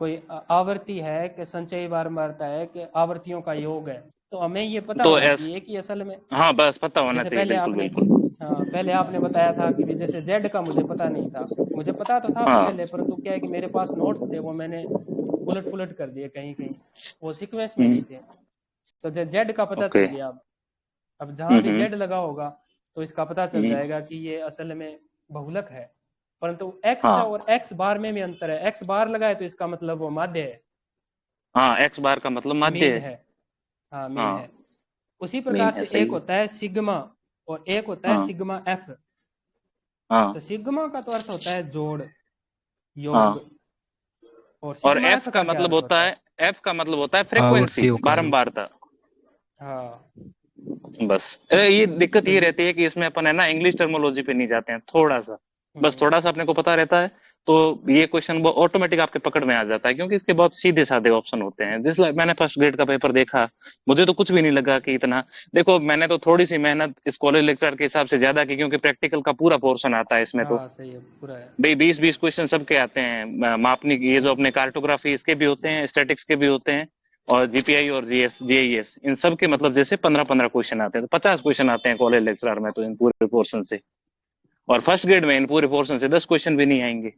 कोई आवर्ती है कि संचयी बारंबारता है कि आवर्तियों का योग है। तो हमें ये पता तो होना ऐस चाहिए कि असल में, हाँ, बस पता होना जैसे चाहिए, पहले बिल्कुल आपने, बिल्कुल। हाँ पहले आपने बताया था कि भी जैसे जेड का मुझे पता नहीं था, मुझे पता तो था हाँ। पहले, परंतु क्या है कि मेरे पास नोट्स थे, वो मैंने उलट पुलट कर दिए कहीं कहीं, वो सीक्वेंस में नहीं थे। तो जेड का पता चल ओके। गया। अब जहां भी जेड लगा होगा तो इसका पता चल हम्म। जाएगा कि ये असल में बहुलक है। परंतु एक्स हाँ और एक्स बार में भी अंतर है, एक्स बार लगा है तो इसका मतलब वो माध्य है, हाँ, एक्स बार का मतलब माध्य मीन है। है। हाँ मीन हाँ, है। उसी मेन प्रकार है, से सही एक है। होता है सिग्मा और एक होता है हाँ सिग्मा एफ। हाँ तो सिग्मा का तो अर्थ होता है जोड़, योग, हाँ। और और सिग्मा एफ एफ का का क्या मतलब अर्थ होता होता है? है, एफ का मतलब होता है फ्रीक्वेंसी, आवर्तियों का योग। बारंबारता। हाँ बस ये दिक्कत ये रहती है कि इसमें अपन है ना इंग्लिश टर्मोलॉजी पे नहीं जाते हैं थोड़ा सा, बस थोड़ा सा अपने को पता रहता है, तो ये क्वेश्चन वो ऑटोमेटिक आपके पकड़ में आ जाता है, क्योंकि इसके बहुत सीधे साधे ऑप्शन होते हैं। जिस मैंने फर्स्ट ग्रेड का पेपर देखा, मुझे तो कुछ भी नहीं लगा कि इतना, देखो मैंने तो थोड़ी सी मेहनत इस कॉलेज लेक्चर के हिसाब से ज्यादा की, क्योंकि प्रैक्टिकल का पूरा पोर्शन आता है इसमें। तो हाँ सही है, पूरा है। भाई 20-20 क्वेश्चन सबके आते हैं, मापनी की, ये जो अपने कार्टोग्राफी इसके भी होते हैं, स्टैटिक्स के भी होते हैं, और जीपीआई और जीएस जीआईएस इन सब के मतलब जैसे 15-15 क्वेश्चन आते हैं, तो 50 क्वेश्चन आते हैं कॉलेज लेक्चरर में तो इन पूरे पोर्शन से। और फर्स्ट ग्रेड में इन पूरे पोर्शन से 10 क्वेश्चन भी नहीं आएंगे।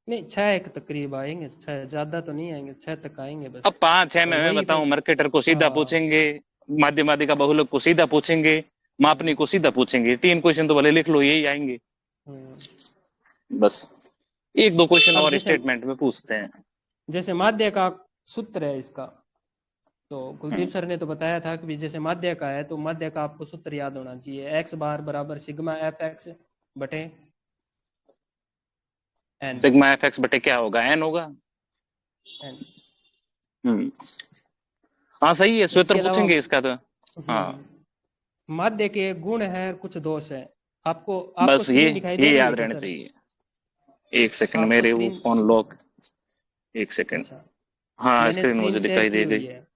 नहीं, 6 एक तकरीब आएंगे, 6 ज्यादा तो नहीं आएंगे, 6 तक आएंगे बस। अब 5-6 में और मैं वही बताऊं, फिर, मार्केटर को सीधा हाँ पूछेंगे, माध्यमादि का बहुलक को सीधा पूछेंगे, मापनी को सीधा पूछेंगे, 3 क्वेश्चन तो भले लिख लो यही आएंगे। बस 1-2 क्वेश्चन अब और जैसे स्टेटमेंट में पूछते हैं। जैसे माध्य का सूत्र है इसका, तो कुलदीप सर ने तो बताया था कि जैसे माध्य का है तो माध्य का आपको सूत्र याद होना चाहिए, एक्स बार बराबर सिग्मा एफ एक्स बटे एन। सिग्मा एफ एक्स बटे क्या होगा, एन होगा। हाँ सही है, इसके स्वेतर अलावा पूछेंगे इसका तो। हाँ माध्य के गुण है, कुछ दोष है। आपको बस स्क्रीन दिखाई दे ये रही है याद क्या रहना सर? चाहिए। एक सेकंड, आपको मेरे वो स्क्रीन, फोन लॉक, एक सेकंड। अच्छा हाँ, मैंने स्क्रीन स्क्रीन मुझे शेयर दिखाई की दे हुई गई। है।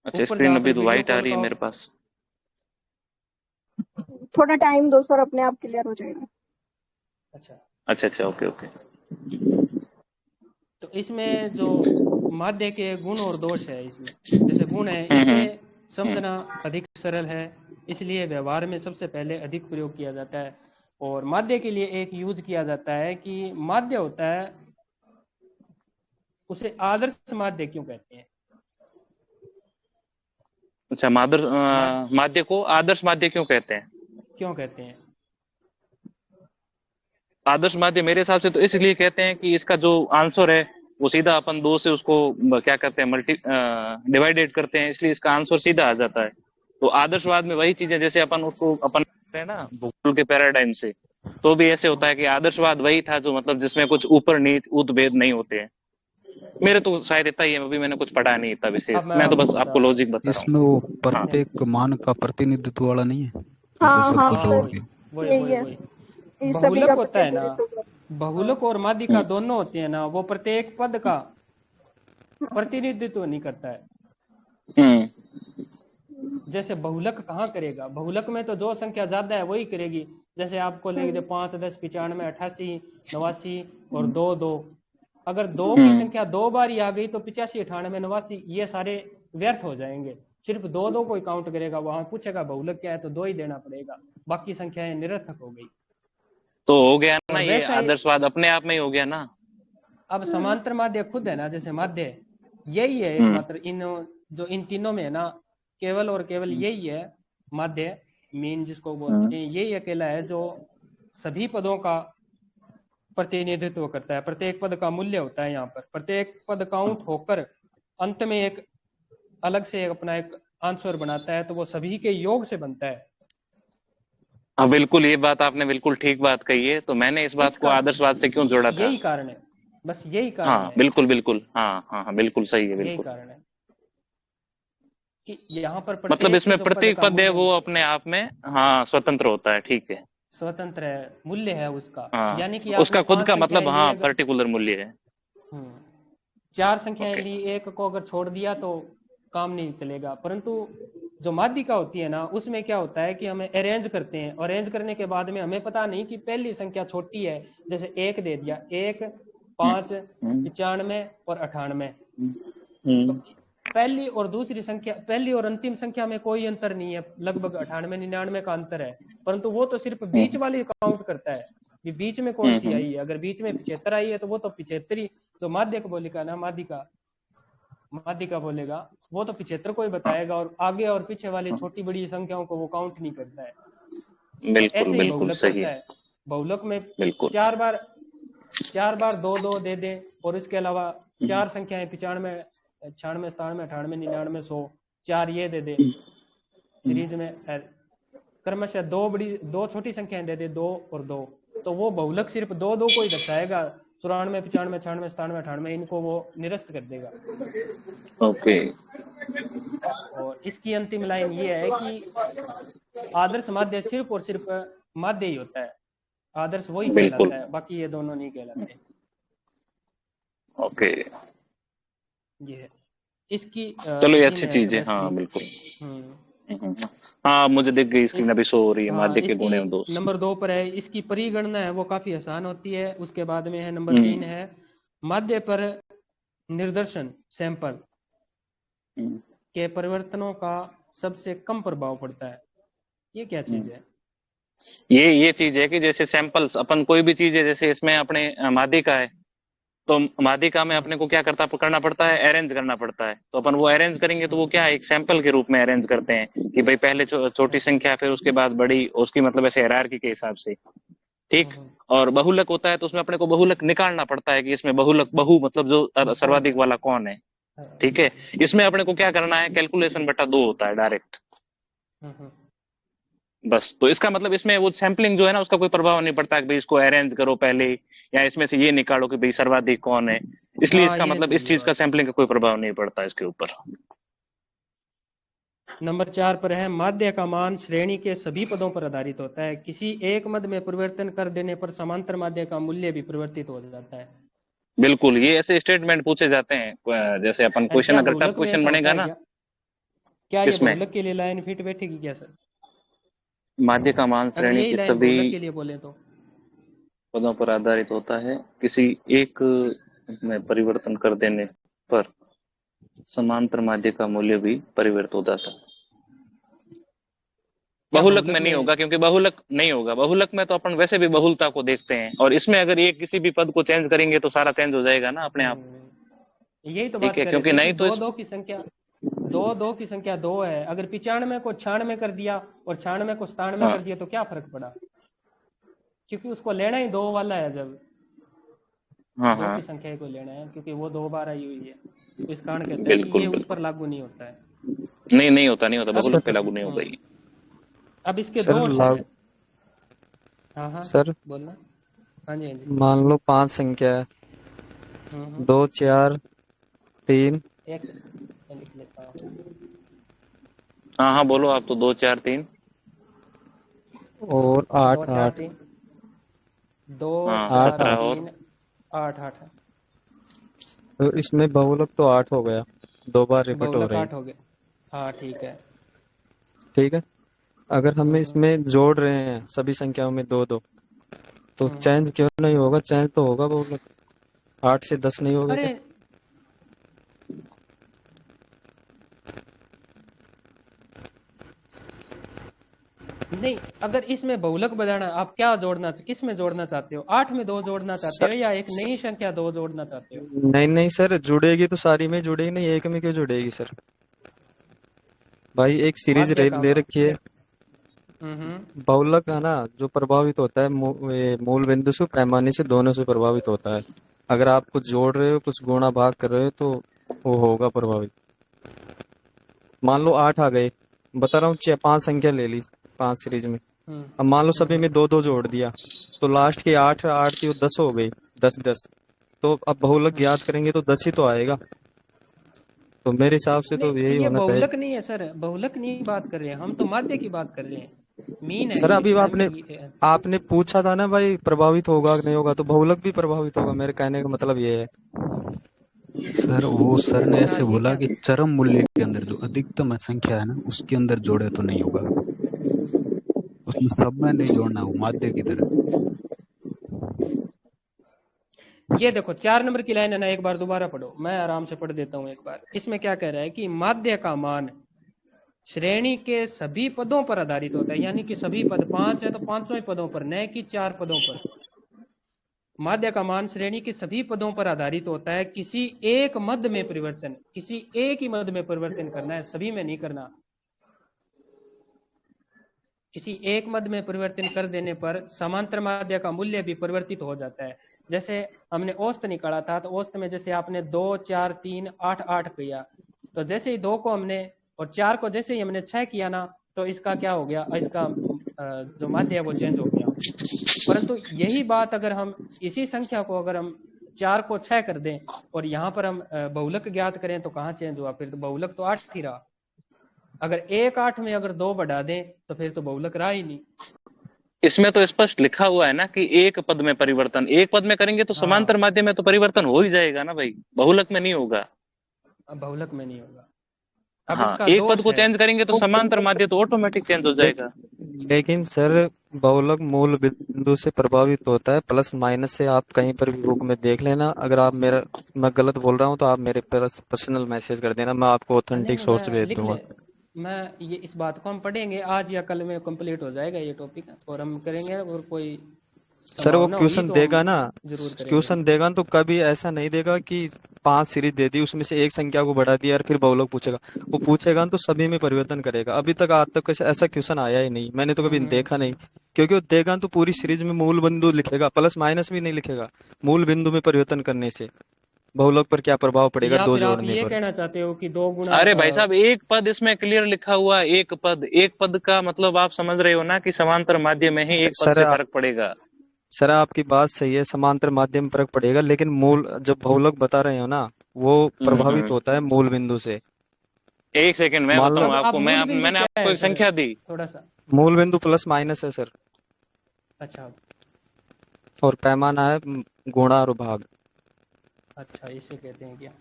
अच्छा, ऊपर स्क्रीन जहाँ अभी पर तो वीडियो वाइट आ कॉल रही है का, मेरे पास। थोड़ा टाइम दो सर, अपने आप क्लियर हो जाएगा। अच्छा अच्छा अच्छा, ओके ओके। तो इसमें जो माध्य के गुण और दोष है, इसमें जैसे गुण है, इसे समझना अधिक सरल है, इसलिए व्यवहार में सबसे पहले अधिक प्रयोग किया जाता है। और माध्य के लिए एक यूज किया जाता है कि माध्य होता है, उसे आदर्श माध्य क्यों कहते हैं? अच्छा, मा- माध्य को आदर्श माध्य क्यों कहते हैं? क्यों कहते हैं? आदर्श माध्य मेरे हिसाब से तो इसलिए कहते हैं कि इसका जो आंसर है वो सीधा अपन 2 से उसको क्या करते हैं, मल्टी डिवाइडेड करते हैं, इसलिए इसका आंसर सीधा आ जाता है। तो आदर्शवाद में वही चीजें, जैसे अपन उसको अपन हैं ना भूगोल के पैराडाइम से, तो भी ऐसे होता है कि आदर्शवाद वही था जो मतलब जिसमें कुछ ऊपर नीच उत भेद नहीं होते हैं। मेरे तो शायद इतना ही है, अभी मैंने कुछ पढ़ा नहीं इतना अब विशेष, मैं मैं तो आपको बस आपको बताता हूँ। लॉजिक बता रहा इसमें वो हूँ। हाँ प्रत्येक मान का प्रतिनिधित्व वाला नहीं है, जैसे हाँ हाँ सबको हाँ जोड़ सर, के। वही यही वही है, वही ये सभी बहुलक का होता है ना, प्रतिनिधित्व करता बहुलक और माध्यिका दोनों होती है ना, वो प्रत्येक पद का प्रतिनिधित्व नहीं करता है। हम्म जैसे बहुलक कहाँ करेगा, बहुलक में तो जो संख्या ज्यादा है वही करेगी। जैसे आपको लिख दे 5, 10, 95, 88, 89 और 2, 2। अगर दो की हम्म संख्या 2 बार ही आ गई तो 85, 98, 89 ये सारे व्यर्थ हो जाएंगे। सिर्फ 2, 2 को ही काउंट करेगा, वहां पूछेगा बहुलक क्या है तो 2 ही देना पड़ेगा, बाकी संख्याएं निरर्थक हो गई। तो हो गया ना, और ये वैसा ही आदर्शवाद अपने आप में ही हो गया ना। अब समांतर माध्य खुद है ना, जैसे माध्य यही है हम्म एकमात्र इन जो इन तीनों में है ना, केवल और केवल यही है माध्य, मीन जिसको बोलते हैं, यही अकेला है जो सभी पदों का प्रतिनिधित्व करता है। प्रत्येक पद का मूल्य होता है यहाँ पर, प्रत्येक पद काउंट होकर अंत में एक अलग से अपना एक आंसर बनाता है, तो वो सभी के योग से बनता है। हाँ बिल्कुल, ये बात आपने बिल्कुल ठीक बात कही है, तो मैंने इस बात को इसका आदर्शवाद से क्यों जोड़ा था। यही कारण है, बस यही कारण हाँ है, बिल्कुल बिल्कुल, हाँ हाँ हाँ बिल्कुल सही है, यही बिल्कुल। कारण है कि यहाँ पर मतलब प्रत्येक इसमें जो पद प्रत्येक का पद है मूल्य वो अपने आप में हाँ स्वतंत्र होता है, ठीक है। स्वतंत्र है, मूल्य है उसका। हाँ यानी कि उसका आपने खुद 5 का संख्याएं मतलब ली हाँ अगर पर्टिकुलर मूल्य है। 4 संख्याएं ओके। ली, एक को अगर छोड़ दिया तो काम नहीं चलेगा। परंतु जो माध्यिका होती है ना, उसमें क्या होता है कि हमें अरेंज करते हैं, अरेंज करने के बाद में हमें पता नहीं कि पहली संख्या छोटी है, जैसे 1 दे दिया, 1, 5, हम्म 95 और 98। तो हम्म पहली और दूसरी संख्या, पहली और अंतिम संख्या में कोई अंतर नहीं है, लगभग 98, 99 का अंतर है। परंतु वो तो सिर्फ बीच वाली काउंट करता है कि बीच में कौन सी आई है। अगर बीच में 75 आई है तो वो तो 75 ही, जो माध्यक बोलेगा ना, माध्यिका बोलेगा, वो तो 75 को ही बताएगा, और आगे और पीछे वाली छोटी बड़ी संख्याओं को वो काउंट नहीं करता है। और बिल्कुल ऐसे ही बिल्कुल बहुलक सही करता है, है। बहुलक में बिल्कुल। 4 बार 2, 2 दे दे, और इसके अलावा 4 संख्याएं 95, 96, 97, 98, 99, 100, 4 ये दे दे सीरीज में, क्रमशः दो छोटी संख्याएं दे दे, 2 और 2, तो वो बहुलक सिर्फ 2, 2 को ही दर्शाएगा। 94, 95, 96, 97, 98 इनको वो निरस्त कर देगा। ओके। और इसकी अंतिम लाइन ये है कि आदर्श माध्य सिर्फ और सिर्फ माध्य ही होता है, आदर्श वही बिल्कुल। कहलाता है, बाकी ये दोनों नहीं कहलाते। ओके, ये है इसकी चलो ये इसी अच्छी में है चीज है, थोड़ा हाँ स्क्रीन। बिल्कुल। हम्म हाँ मुझे दिख गई स्क्रीन, इस अभी शो हो रही है, हाँ, माध्य के इसकी गुण एवं दोष। नंबर 2 पर है, इसकी परिगणना है वो काफी आसान होती है। उसके बाद में है नंबर 3 है माध्य पर निर्देशन, सैंपल के परिवर्तनों का सबसे कम प्रभाव पड़ता है। ये क्या चीज है? ये चीज है कि जैसे सैंपल्स अपन कोई भी चीज है, जैसे इसमें अपने माध्यिका है, तो माध्यिका में अपने को क्या करना पड़ता है, अरेंज करना पड़ता है। तो अपन वो अरेंज करेंगे तो वो क्या है, एक सैंपल के रूप में अरेंज करते हैं कि भाई पहले छोटी संख्या, फिर उसके बाद बड़ी, उसकी मतलब ऐसे हायरार्की के हिसाब से, ठीक। और बहुलक होता है तो उसमें अपने को बहुलक निकालना पड़ता है कि इसमें बहु मतलब जो कौन सा सर्वाधिक वाला कौन है, ठीक है। इसमें अपने को क्या करना है, कैलकुलेशन बटा 2 होता है डायरेक्ट, बस। तो इसका मतलब इसमें वो सैम्पलिंग जो है ना, उसका कोई प्रभाव नहीं पड़ता कि भाई इसको अरेंज करो पहले, या इसमें से ये निकालो कि भाई सर्वाधिक कौन है। इसलिए हाँ, इसका ये मतलब सही इस है चीज का बात। सैम्पलिंग का कोई प्रभाव नहीं पड़ता इसके ऊपर। नंबर 4 पर है माध्य का मान श्रेणी के सभी पदों पर आधारित होता है। किसी एक मद में परिवर्तन कर देने पर समांतर माध्य का मूल्य भी परिवर्तित हो जाता है। बिल्कुल, ये ऐसे स्टेटमेंट पूछे जाते हैं, जैसे अपन क्वेश्चन, क्या अगर टफ बहुलक में क्वेश्चन ऐसा होता बनेगा है ना। क्या ये किसमें? बहुलक के लिए लाइन फिट बैठेगी क्या सर? माध्य का मान अगर श्रेणी यही के लाइन सभी बहुलक के लिए बोले तो पदों पर आधारित होता है, किसी एक में परिवर्तन कर देने पर समांतर माध्य का मूल्य भी परिवर्तित हो जाता है। क्या बहुलक बहुलक में नहीं में? होगा, क्योंकि बहुलक नहीं होगा, बहुलक में तो अपन वैसे भी बहुलता को देखते हैं, और इसमें अगर ये किसी भी पद को चेंज करेंगे तो सारा चेंज हो जाएगा ना अपने आप, यही तो ठीक बात है। कर रहे क्योंकि थे कि नहीं तो दो दो की संख्या, दो की संख्या 2 है, अगर 95 को 96 कर दिया और 96 को 97 हाँ कर दिया तो क्या फर्क पड़ा? क्योंकि उसको लेना ही 2 वाला है, जब हाँ 2 हाँ की संख्या को लेना है, क्योंकि वो 2 बार आई हुई है, तो इस कारण कहते हैं कि बिल्कुल ये उस बिल्कुल। पर लागू नहीं होता है। नहीं नहीं होता, नहीं होता, अब बहुलक पे लागू नहीं होता हम्म, ये। अब इसके सर दोष लाग हैं। हाँ हाँ सर बोलना। हाँ जी हाँ जी। मान लो 5 संख्या है, हम्म। 2 4 3 एक सेकंड मैं लिख लेता हूँ। हाँ हाँ बोलो आप तो, 2 4 3। और दो 8 चार 8 तीन दो हाँ, 8 चार 17 8। और। तीन आठ आठ। तो इसमें बहुलक तो 8 हो गया, 2 बार रिपीट हो बहुलक रही है। 8 हो गए। हाँ ठीक है। ठीक है। अगर हम हम्म। इसमें जोड़ रहे हैं सभी संख्याओं में 2 2, तो हम्म। चेंज क्यों नहीं होगा? चेंज तो होगा बहुलक। 8 से 10 नहीं होगा अरे क्या? नहीं, अगर इसमें बहुलक बनाना, आप क्या जोड़ना, किस में जोड़ना चाहते हो? 8 में 2 जोड़ना चाहते हो सर या एक नई संख्या 2 जोड़ना चाहते हो? नहीं नहीं सर, जुड़ेगी तो सारी में जुड़ेगी, नहीं एक में क्यों जुड़ेगी सर? भाई एक सीरीज माध्य का ले रखी है। हम्म। बहुलक है ना, जो प्रभावित होता है ये मूल बिंदु से, पैमाने से, दोनों से प्रभावित होता है। अगर आप कुछ जोड़ रहे हो, कुछ गुणा भाग कर रहे हो, तो वो होगा प्रभावित। मान लो 8 आ गए, बता रहा हूँ, 5 संख्या ले ली 5 सीरीज में। हम्म। अब मान लो सभी हम्म। में 2 2 जोड़ दिया, तो लास्ट की 8 8 थी वो 10 हो गई, 10 10। तो अब बहुलक हम्म। याद करेंगे तो 10 ही तो आएगा। तो मेरे हिसाब से तो नहीं, यही ये होना चाहिए। बहुलक नहीं है सर, बहुलक नहीं बात कर रहे हैं हम, तो माध्य की बात कर रहे हैं। मीन है सर ये, अभी आपने प्राइमरी। आपने पूछा था ना भाई, प्रभावित होगा कि नहीं होगा, तो बहुलक भी प्रभावित होगा, मेरे कहने का मतलब ये है। सर वो सर ने हाँ ऐसे ये बोला क्या? कि चरम मूल्य के अंदर जो अधिकतम संख्या है ना, उसके अंदर जोड़े तो नहीं होगा, उसमें सब में नहीं जोड़ना, वो माध्य की तरह। ये देखो 4 नंबर की लाइन है ना, एक बार दोबारा पढ़ो, मैं आराम से पढ़ देता हूँ एक बार। इसमें क्या कह रहा है कि माध्य का मान श्रेणी के सभी पदों पर आधारित होता है, यानी कि सभी पद 5 है तो पांचों ही पदों पर, न कि 4 पदों पर। माध्य का मान श्रेणी के सभी पदों पर आधारित होता है। किसी एक मद में परिवर्तन, किसी एक ही मद में परिवर्तन करना है, सभी में नहीं करना। किसी एक मद में परिवर्तन कर देने पर समांतर माध्य का मूल्य भी परिवर्तित हो जाता है। जैसे हमने औसत निकाला था, तो औसत में जैसे आपने 2 4 3 8 8 किया, तो जैसे ही 2 को हमने और 4 को जैसे ही हमने 6 किया ना, तो इसका क्या हो गया, इसका जो माध्य है वो चेंज हो गया। परंतु यही बात अगर हम इसी संख्या को, अगर हम 4 को 6 कर दें और यहाँ पर हम बहुलक ज्ञात करें, तो कहाँ चेंज हुआ? फिर तो बहुलक तो 8 ही रहा। अगर 1 8 में अगर 2 बढ़ा दें तो फिर तो बहुलक रहा ही नहीं। इसमें तो स्पष्ट लिखा हुआ है ना कि एक पद में परिवर्तन, एक पद में करेंगे तो समांतर हाँ, माध्यम में तो परिवर्तन हो ही जाएगा ना भाई, बहुलक में नहीं होगा। अब बहुलक में नहीं होगा। अब हाँ, इसका एक पद दोष को है। चेंज करेंगे तो समांतर माध्य तो ऑटोमेटिक चेंज हो जाएगा। लेकिन सर बहुलक मूल बिंदु से प्रभावित होता है, प्लस माइनस से। आप कहीं पर भी बुक में देख लेना, अगर आप मेरा मैं गलत बोल रहा हूँ तो आप मेरे पर्सनल मैसेज कर देना, मैं आपको नहीं ऑथेंटिक नहीं, सोर्स मैं भेज लिख ले, दूंगा। मैं ये इस बात को हम पढ़ेंगे आज या कल में, कंप्लीट हो जाएगा ये टॉपिक और हम करेंगे, और कोई सर वो संभावना हुई क्वेश्चन तो हम देगा ना, जरूर करेंगे। क्वेश्चन देगा ना, तो कभी ऐसा नहीं देगा कि 5 सीरीज दे दी, उसमें से एक संख्या को बढ़ा दिया और फिर बहुलक पूछेगा। वो पूछेगा ना तो सभी में परिवर्तन करेगा। अभी तक आज तक ऐसा क्वेश्चन आया ही नहीं, मैंने तो कभी हम्म। देखा नहीं। क्योंकि वो देगा ना तो पूरी सीरीज में मूल बिंदु लिखेगा, प्लस माइनस भी नहीं लिखेगा। मूल बिंदु में परिवर्तन करने से बहुलक पर क्या प्रभाव पड़ेगा, या दो फिर आप जोड़ने ये पर। कहना चाहते हो कि 2 गुना अरे भाई साहब, एक पद इसमें क्लियर लिखा हुआ है, एक पद, एक पद का मतलब आप समझ रहे हो ना कि समांतर माध्य में ही एक पद सर से फर्क पड़ेगा। सर आपकी बात सही है, समांतर माध्यम फर्क पड़ेगा, लेकिन मूल जब बहुलक बता रहे हो ना, वो प्रभावित हम्म। होता है मूल बिंदु से। एक सेकंड मैं मान लो बताऊं अब आपको, मूल बिंदु मैंने क्या आपको है एक सर? संख्या दी। थोड़ा सा। मूल बिंदु प्लस माइनस है सर, अच्छा। और पैमाना है गुणा और भाग। अच्छा, इसे कहते हैं क्या?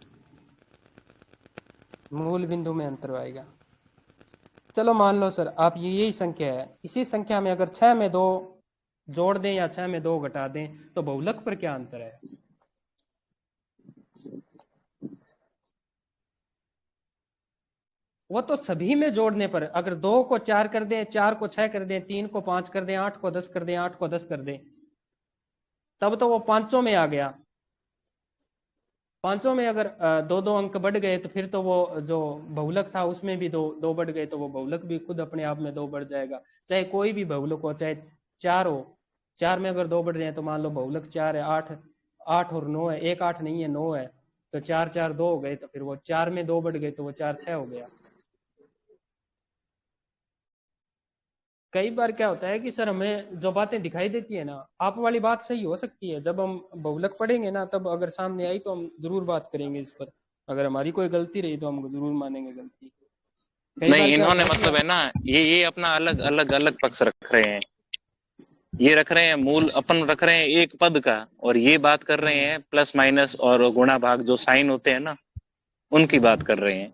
मूल बिंदु में अंतर आएगा। चलो मान लो सर, आप ये यही संख्या है, इसी संख्या में अगर 6 में 2 जोड़ दें या 6 में 2 घटा दें, तो बहुलक पर क्या अंतर है? वो तो सभी में जोड़ने पर, अगर 2 को 4 कर दें, 4 को 6 कर दें, 3 को 5 कर दें, 8 को 10 कर दें, 8 को 10 कर दें, तब तो वो पांचों में आ गया। पांचों में अगर 2 2 अंक बढ़ गए, तो फिर तो वो जो बहुलक था उसमें भी 2 2 बढ़ गए, तो वो बहुलक भी खुद अपने आप में 2 बढ़ जाएगा। चाहे कोई भी बहुलक हो, चाहे 4 हो, 4 में अगर 2 बढ़ रहे हैं तो मान लो बहुलक 4 है, 8 8 और 9 है, 1 8 नहीं है 9 है, तो 4 4 2 हो गए, तो फिर वो 4 में 2 बढ़ गए तो वो 4 6 हो गया। कई बार क्या होता है कि सर हमें जो बातें दिखाई देती है ना, आप वाली बात सही हो सकती है, जब हम बहुलक पढ़ेंगे ना तब अगर सामने आई तो हम जरूर बात करेंगे इस पर। अगर हमारी कोई गलती रही तो हम जरूर मानेंगे गलती। कई बार नहीं, क्या होता इन्होंने है कि मतलब है ना, ये अपना अलग अलग अलग पक्ष रख रहे हैं। ये रख रहे हैं मूल, अपन रख रहे हैं एक पद का, और ये बात कर रहे हैं प्लस माइनस और गुणा भाग जो साइन होते हैं ना, उनकी बात कर रहे हैं।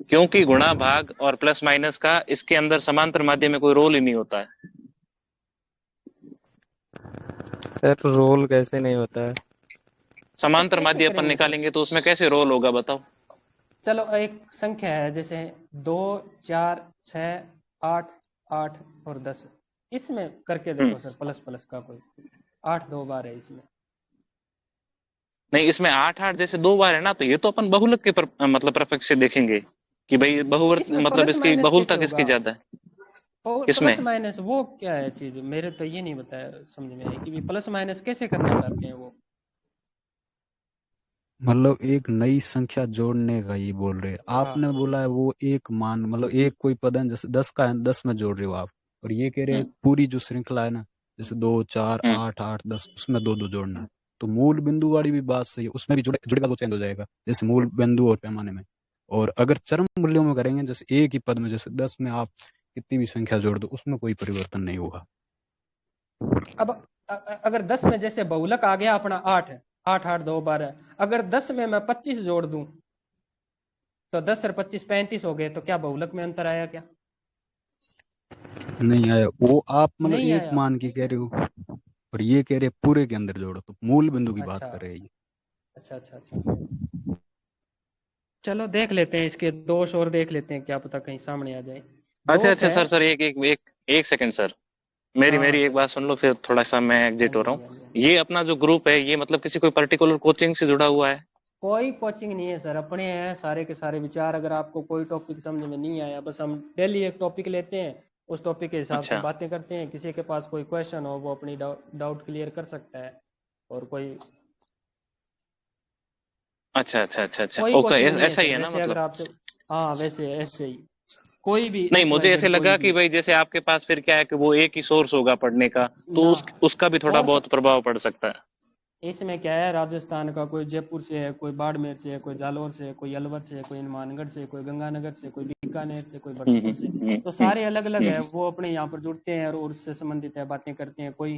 क्योंकि गुणा भाग और प्लस माइनस का इसके अंदर समांतर माध्य में कोई रोल ही नहीं होता है। सर रोल कैसे नहीं होता है? तो समांतर कैसे माध्य अपन करेंगे सर? निकालेंगे तो उसमें कैसे रोल होगा बताओ। चलो एक संख्या है जैसे 2, 4, 6, 8, 8 और 10, इसमें करके देखो सर, प्लस प्लस का कोई 8 2 बार है इसमें। नहीं, इसमें 8 8 जैसे 2 बार है ना, तो ये तो अपन बहुलक के मतलब प्रपक्ष से देखेंगे कि भाई बहुवर्त इसमें मतलब प्लस इसकी माइनस बहुलता कैसे किसकी होगा? ज्यादा है। और प्लस किसमें? माइनस वो क्या है चीज, मेरे तो ये नहीं बताया समझ में है कि प्लस माइनस कैसे करना चाहते हैं वो। मतलब एक नई संख्या जोड़ने का ये बोल रहे हैं। हाँ आपने बोला है वो एक मान, मतलब एक कोई पद है जैसे 10 का है, 10 में जोड़ रहे हो आप, और ये कह रहे हैं हम्म पूरी जो श्रृंखला है ना, जैसे 2 4 हम्म 8 8 10 उसमें दो दो जोड़ना है। तो मूल बिंदु वाली भी बात सही है, उसमें भी जुड़ेगा तो चेंज हो जाएगा, जैसे मूल बिंदु और पैमाने में। और अगर चरम मूल्यों में करेंगे, जैसे एक ही पद में जैसे 10 में आप कितनी भी संख्या जोड़ दो उसमें कोई परिवर्तन नहीं होगा। अब अगर 10 में जैसे बहुलक आ गया अपना 8 है, 8 8 2 12, अगर 10 में मैं 25 जोड़ दूं तो 10 और 25 35 हो गए, तो क्या बहुलक में अंतर आया क्या? नहीं आया, वो आप मतलब नहीं एक आया। मान की कह रहे हो, और ये कह रहे हैं पूरे के अंदर जोड़ो, तो मूल बिंदु की बात अच्छा कर रहे हैं ये। अच्छा अच्छा अच्छा, चलो देख लेते हैं इसके दोष और देख लेते हैं, क्या पता कहीं सामने आ जाए। अच्छा दोष अच्छा है। सर, एक सेकंड सर, मेरी हाँ हाँ मेरी एक सर। बात सुन लो, फिर थोड़ा सा मैं हाँ एग्जिट हो जी रहा हाँ हूँ। जी हाँ जी हाँ जी। ये अपना जो ग्रुप है, ये मतलब किसी कोई पर्टिकुलर कोचिंग से जुड़ा हुआ है? कोई कोचिंग नहीं है सर, अपने हैं सारे के सारे विचार। अगर आपको कोई टॉपिक समझ में नहीं आया, बस हम डेली एक टॉपिक लेते हैं, उस टॉपिक के हिसाब से अच्छा बातें करते हैं। किसी के पास कोई क्वेश्चन हो वो अपनी डाउट क्लियर कर सकता है। और कोई अच्छा अच्छा अच्छा अच्छा, कोई ओके, कोचिंग नहीं है ऐसा ही सर, है ना वैसे अगर मतलब। आपसे। हाँ वैसे ऐसे ही कोई भी नहीं, एक्स वाई मुझे ऐसे जेड कोई लगा कि भी भाई जैसे आपके पास फिर क्या है कि वो एक ही सोर्स होगा पढ़ने का, तो ना उसका भी थोड़ा सोर्स। बहुत प्रभाव पड़ सकता है। इसमें क्या है, राजस्थान का कोई जयपुर से है, कोई बाड़मेर से है, कोई जालौर से है, कोई अलवर से है, कोई हनुमानगढ़ से, कोई गंगानगर से, कोई बीकानेर से, कोई भरतपुर से। तो सारे अलग अलग है, हम्म। वो अपने यहाँ पर जुड़ते हैं और उससे संबंधित है बातें करते हैं। कोई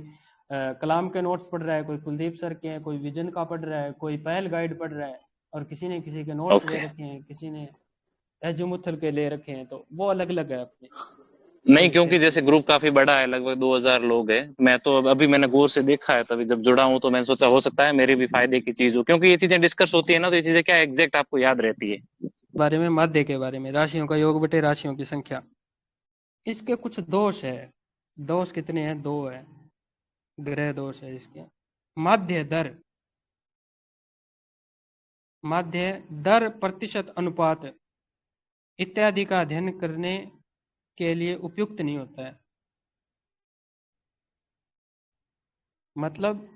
कलाम के नोट्स पढ़ रहा है, कोई कुलदीप सर के हैं, कोई विजन का पढ़ रहा है, कोई पहल गाइड पढ़ रहा है, और किसी ने किसी के नोट्स ले ओके। रखे हैं, किसी ने एजुमुथल के ले रखे हैं। तो वो अलग अलग है अपने नहीं, कोई क्योंकि सेक्शन। जैसे ग्रुप काफी बड़ा है, लगभग 2000 लोग हैं। मैं तो अभी मैंने गौर से देखा है, तभी जब जुड़ा हूं तो मैंने सोचा हो सकता है मेरे भी फायदे की चीज हो, क्योंकि ये चीजें डिस्कस होती है ना, तो ये चीजें क्या एग्जैक्ट आपको याद रहती है। बारे में, माध्य के बारे में, राशियों का योग बटे राशियों की संख्या, इसके कुछ दोष है। दोष कितने हैं? दो है, ग्रह दोष है इसके। माध्य दर, माध्य दर, प्रतिशत, अनुपात इत्यादि का अध्ययन करने के लिए उपयुक्त नहीं होता है। मतलब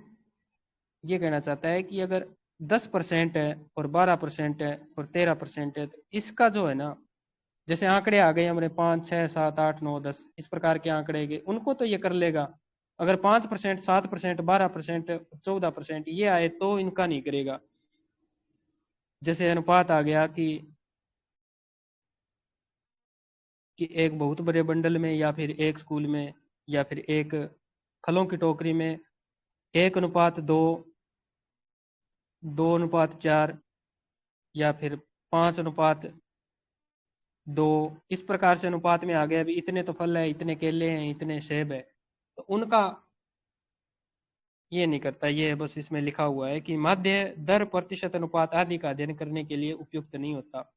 ये कहना चाहता है कि अगर 10% है और 12% है और 13% है, तो इसका जो है ना, जैसे आंकड़े आ गए हमारे 5 6 7 8 9 10, इस प्रकार के आंकड़े गए, उनको तो ये कर लेगा। अगर 5% 7% 12% 14% ये आए तो इनका नहीं करेगा। जैसे अनुपात आ गया कि एक बहुत बड़े बंडल में, या फिर एक स्कूल में, या फिर एक फलों की टोकरी में 1:2, 2:4, या फिर 5:2, इस प्रकार से अनुपात में आ गया। अभी इतने तो फल है, इतने केले हैं, इतने सेब है, तो उनका ये नहीं करता। ये बस इसमें लिखा हुआ है कि माध्य दर, प्रतिशत, अनुपात आदि का अध्ययन करने के लिए उपयुक्त नहीं होता।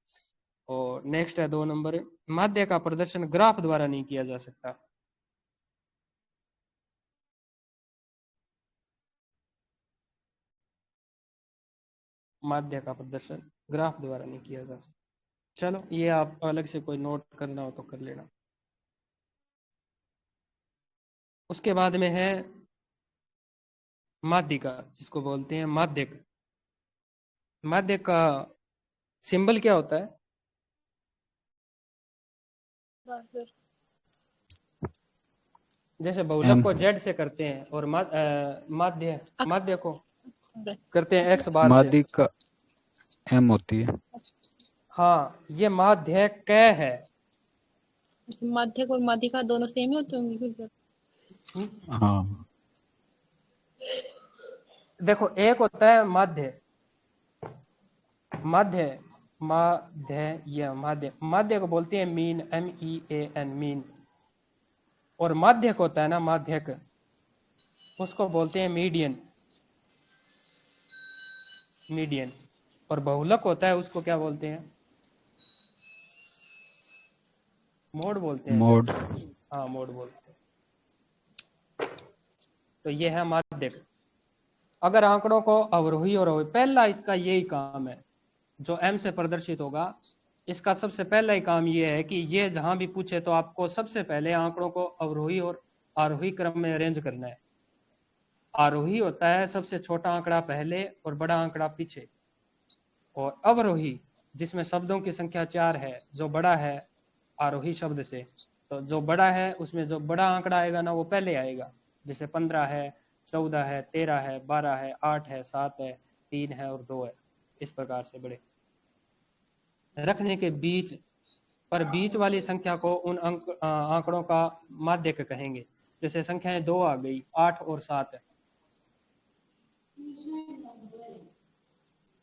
और नेक्स्ट है 2 नंबर, माध्य का प्रदर्शन ग्राफ द्वारा नहीं किया जा सकता। माध्य का प्रदर्शन ग्राफ द्वारा नहीं किया जा सकता। चलो ये आप अलग से कोई नोट करना हो तो कर लेना। उसके बाद में है माध्यिका, जिसको बोलते हैं माध्यक। माध्यक का सिंबल क्या होता है? जैसे बहुलक एम को जेड से करते हैं और माध्य अक्स- माध्य को करते हैं एक्स बार से। माध्यिक का एम होती है। हाँ, ये माध्य क है। माध्यक और माध्यिका दोनों सेम ही होते होंगे फिर। हाँ देखो, एक होता है माध्य, माध्य माध्य ये माध्य, माध्य को बोलते हैं मीन, MEAN मीन। और माध्यक होता है ना, माध्यक, उसको बोलते हैं मीडियन, मीडियन। और बहुलक होता है उसको क्या बोलते हैं? मोड बोलते हैं मोड। शायद। हाँ, मोड बोलते हैं। तो ये है माध्यक। अगर आंकड़ों को अवरोही और अवरोही, पहला इसका यही काम है जो एम से प्रदर्शित होगा। इसका सबसे पहला ही काम ये है कि ये जहां भी पूछे तो आपको सबसे पहले आंकड़ों को अवरोही और आरोही क्रम में अरेंज करना है। आरोही होता है सबसे छोटा आंकड़ा पहले और बड़ा आंकड़ा पीछे, और अवरोही जिसमें शब्दों की संख्या 4 है, जो बड़ा है आरोही शब्द से, तो जो बड़ा है उसमें जो बड़ा आंकड़ा आएगा ना वो पहले आएगा। जैसे 15 है, 14 है, 13 है, 12 है, 8 है, 7 है, 3 है और 2 है। इस प्रकार से बड़े रखने के बीच पर बीच वाली संख्या को उन आंकड़ों का माध्यक कहेंगे। जैसे संख्याएं 2 आ गई, 8 और 7 है,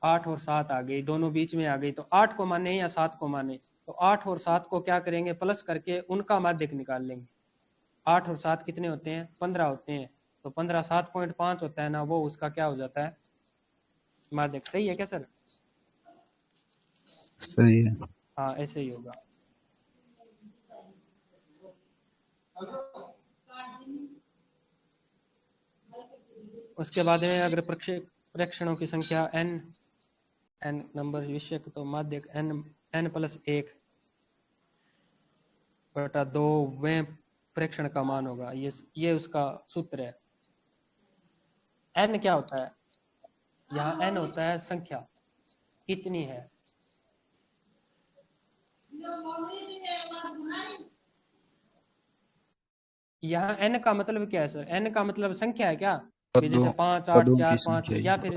8 और 7 आ गई, दोनों बीच में आ गई, तो 8 को माने या 7 को माने, तो 8 और 7 को क्या करेंगे, प्लस करके उनका माध्यक निकाल लेंगे। 8 और 7 कितने होते हैं? 15 होते हैं। तो 15 7.5 होता है ना, वो उसका क्या हो जाता है? माध्यक। सही है क्या सर? सही है। हाँ, ऐसे ही होगा। उसके बाद में अगर प्रेक्षणों की संख्या n नंबर विषयक, तो माध्यक n+1 बटा 2 वें प्रेक्षण का मान होगा। ये उसका सूत्र है। n क्या होता है? यहाँ n होता है संख्या, कितनी है। यहाँ n का मतलब क्या है सर? n का मतलब संख्या है क्या? कि जैसे 5 8 पदों की 4 5, संख्या या ही। फिर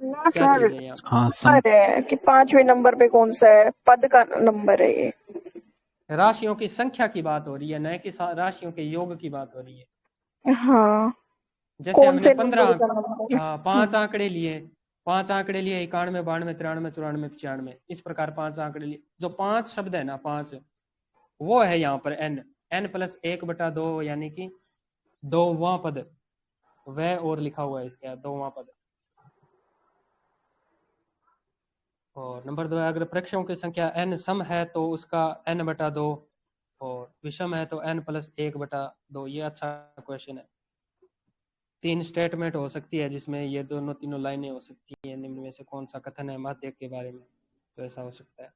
ना क्या सर, चीज है यहाँ? हाँ नंबर है कि 5वें नंबर पे कौन सा है, पद का नंबर है ये। राशियों की संख्या की बात हो रही है, न कि राशियों के योग की बात हो रही है। हाँ, जैसे कौन हमने से 15 नंबर का नंबर। 5 आंकड़े लिए, 5 आंकड़े लिए, 91 92 93 94 95, इस प्रकार 5 आंकड़े लिए। जो 5 शब्द है ना, 5, वो है यहाँ पर n+1 बटा 2, यानी कि 2वां पद, वह और लिखा हुआ है इसके 2वां पद। और नंबर 2 है, अगर प्रेक्षकों की संख्या n सम है तो उसका n बटा 2, और विषम है तो n+1 बटा 2। ये अच्छा क्वेश्चन है। 3 स्टेटमेंट हो सकती है जिसमें ये दोनों तीनों लाइनें हो सकती हैं। निम्न में से कौन सा कथन है माध्यक के बारे में? तो ऐसा हो सकता है,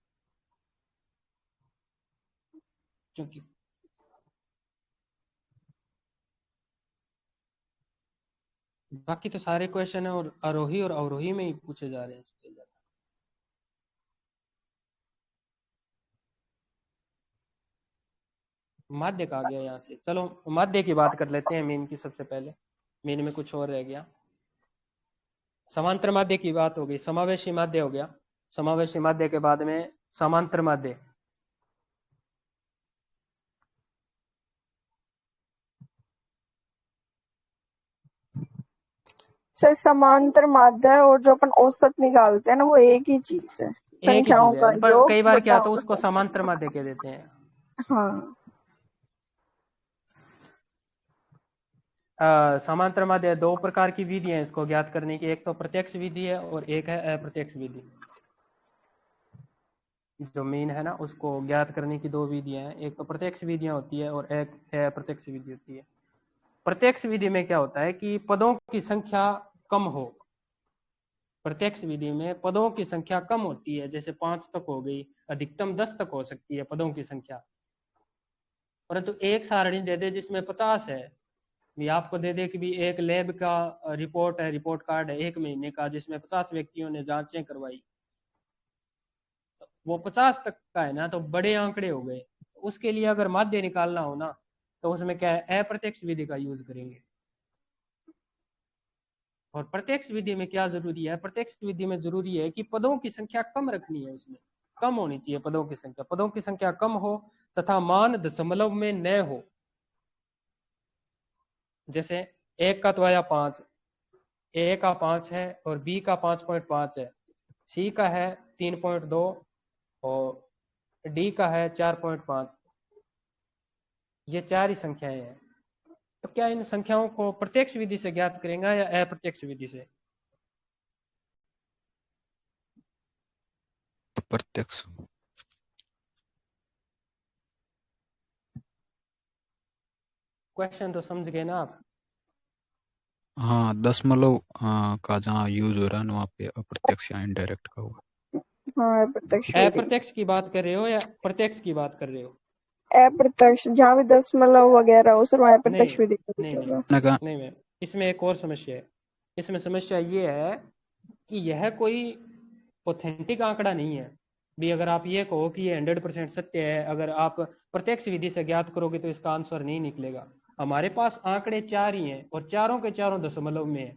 क्योंकि बाकी तो सारे क्वेश्चन है और आरोही और अवरोही में ही पूछे जा रहे हैं सबसे ज्यादा। माध्यक आ गया यहाँ से। चलो माध्य की बात कर लेते हैं, मीन की सबसे पहले। मीन में कुछ और रह गया। समांतर माध्य की बात हो गई, समावेशी माध्य हो गया। समावेशी माध्य के बाद में समांतर माध्य। सर, समांतर माध्य है और जो अपन औसत निकालते हैं ना, वो एक ही चीज है, एक ही संख्याओं चीज का है, पर योग कई बार क्या बटा तो उसको औसत। समांतर माध्य कह देते हैं। हाँ, समांतर माध्य 2 प्रकार की विधियां हैं इसको ज्ञात करने की। एक तो प्रत्यक्ष विधि है और एक है अप्रत्यक्ष विधि। जो मीन है ना, उसको ज्ञात करने की 2 विधियां हैं। एक तो प्रत्यक्ष विधियां होती है और एक अप्रत्यक्ष विधि होती है। प्रत्यक्ष विधि में क्या होता है कि पदों की संख्या कम हो। प्रत्यक्ष विधि में पदों की संख्या कम होती है, जैसे 5 तक हो गई, अधिकतम 10 तक हो सकती है पदों की संख्या। परंतु एक सारणी दे दे जिसमें 50 है, भी आपको दे दे कि भी एक लैब का रिपोर्ट है, रिपोर्ट कार्ड है 1 महीने का, जिसमें 50 व्यक्तियों ने जांचें करवाई, वो 50 तक का है ना, तो बड़े आंकड़े हो गए। उसके लिए अगर माध्य निकालना हो ना, तो उसमें क्या है, अप्रत्यक्ष विधि का यूज करेंगे। और प्रत्यक्ष विधि में क्या जरूरी है, प्रत्यक्ष विधि में जरूरी है कि पदों की संख्या कम रखनी है, उसमें कम होनी चाहिए पदों की संख्या, पदों की संख्या कम हो तथा मान दशमलव में न हो। जैसे 1 का तो आया 5, ए का 5 है और बी का 5.5 है, सी का है 3.2 और डी का है 4.5। ये 4 ही संख्याएं हैं। तो क्या इन संख्याओं को प्रत्यक्ष विधि से ज्ञात करेंगे या अप्रत्यक्ष विधि से? प्रत्यक्ष। क्वेश्चन तो समझ गए ना आप? हाँ, दशमलव का जहाँ यूज हो रहा है ना वहाँ पे अप्रत्यक्ष या इनडायरेक्ट का हुआ। हाँ, प्रत्यक्ष विधि। अप्रत्यक्ष की बात कर रहे हो या प्रत्यक्ष की बात कर रहे हो? अप्रत्यक्ष, जहाँ भी दशमलव वगैरह हो सर, वहाँ नहीं प्रत्यक्ष विधि नहीं नहीं मैंने कहा नहीं मैम, इसमें एक और समस्या है। इसमें समस्या ये है कि यह कोई ऑथेंटिक आंकड़ा नहीं है भी। अगर आप ये कहो कि ये 100% सत्य है, अगर आप प्रत्यक्ष विधि से ज्ञात करोगे तो इसका आंसर नहीं निकलेगा। हमारे पास आंकड़े 4 ही हैं और चारों के चारों दशमलव में है।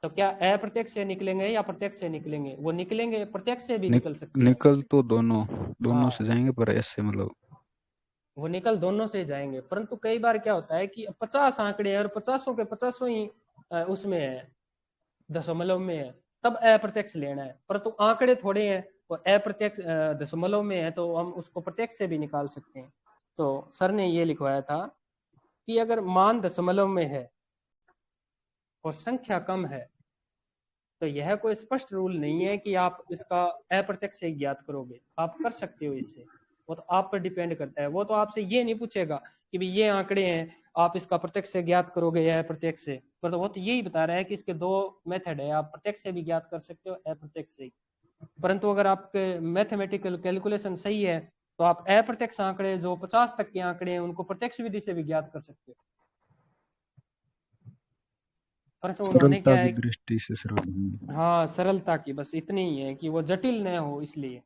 तो क्या अप्रत्यक्ष से निकलेंगे या प्रत्यक्ष से निकलेंगे? वो निकलेंगे, प्रत्यक्ष से भी निकल सकते हैं। निकल तो दोनों से हाँ, जाएंगे, पर ऐसे मतलब वो निकल दोनों से जाएंगे, परंतु कई बार क्या होता है कि 50 आंकड़े हैं और 50 के 50 ही उसमें है, दशमलव में है, तब अप्रत्यक्ष लेना है। परंतु आंकड़े थोड़े हैं और अप्रत्यक्ष दशमलव में है, तो हम उसको प्रत्यक्ष से भी निकाल सकते हैं। तो सर ने ये लिखवाया था कि अगर मान दशमलव में है और संख्या कम है तो यह कोई स्पष्ट रूल नहीं है कि आप इसका अप्रत्यक्ष से ज्ञात करोगे। आप कर सकते हो इससे, वो तो आप पर डिपेंड करता है। वो तो आपसे ये नहीं पूछेगा कि भाई ये आंकड़े हैं, आप इसका प्रत्यक्ष से ज्ञात करोगे या अप्रत्यक्ष से, पर तो वो तो यही बता रहा है कि इसके 2 मेथड है, आप प्रत्यक्ष से भी ज्ञात कर सकते हो, अप्रत्यक्ष से। परंतु अगर आपके मैथमेटिकल कैलकुलेशन सही है तो आप अप्रत्यक्ष आंकड़े जो 50 तक के आंकड़े हैं उनको प्रत्यक्ष विधि से भी ज्ञात कर सकते हो। परंतु उन्होंने सरलता क्या की है, दृष्टि से सरल। हाँ सरलता की, बस इतनी ही है कि वो जटिल न हो, इसलिए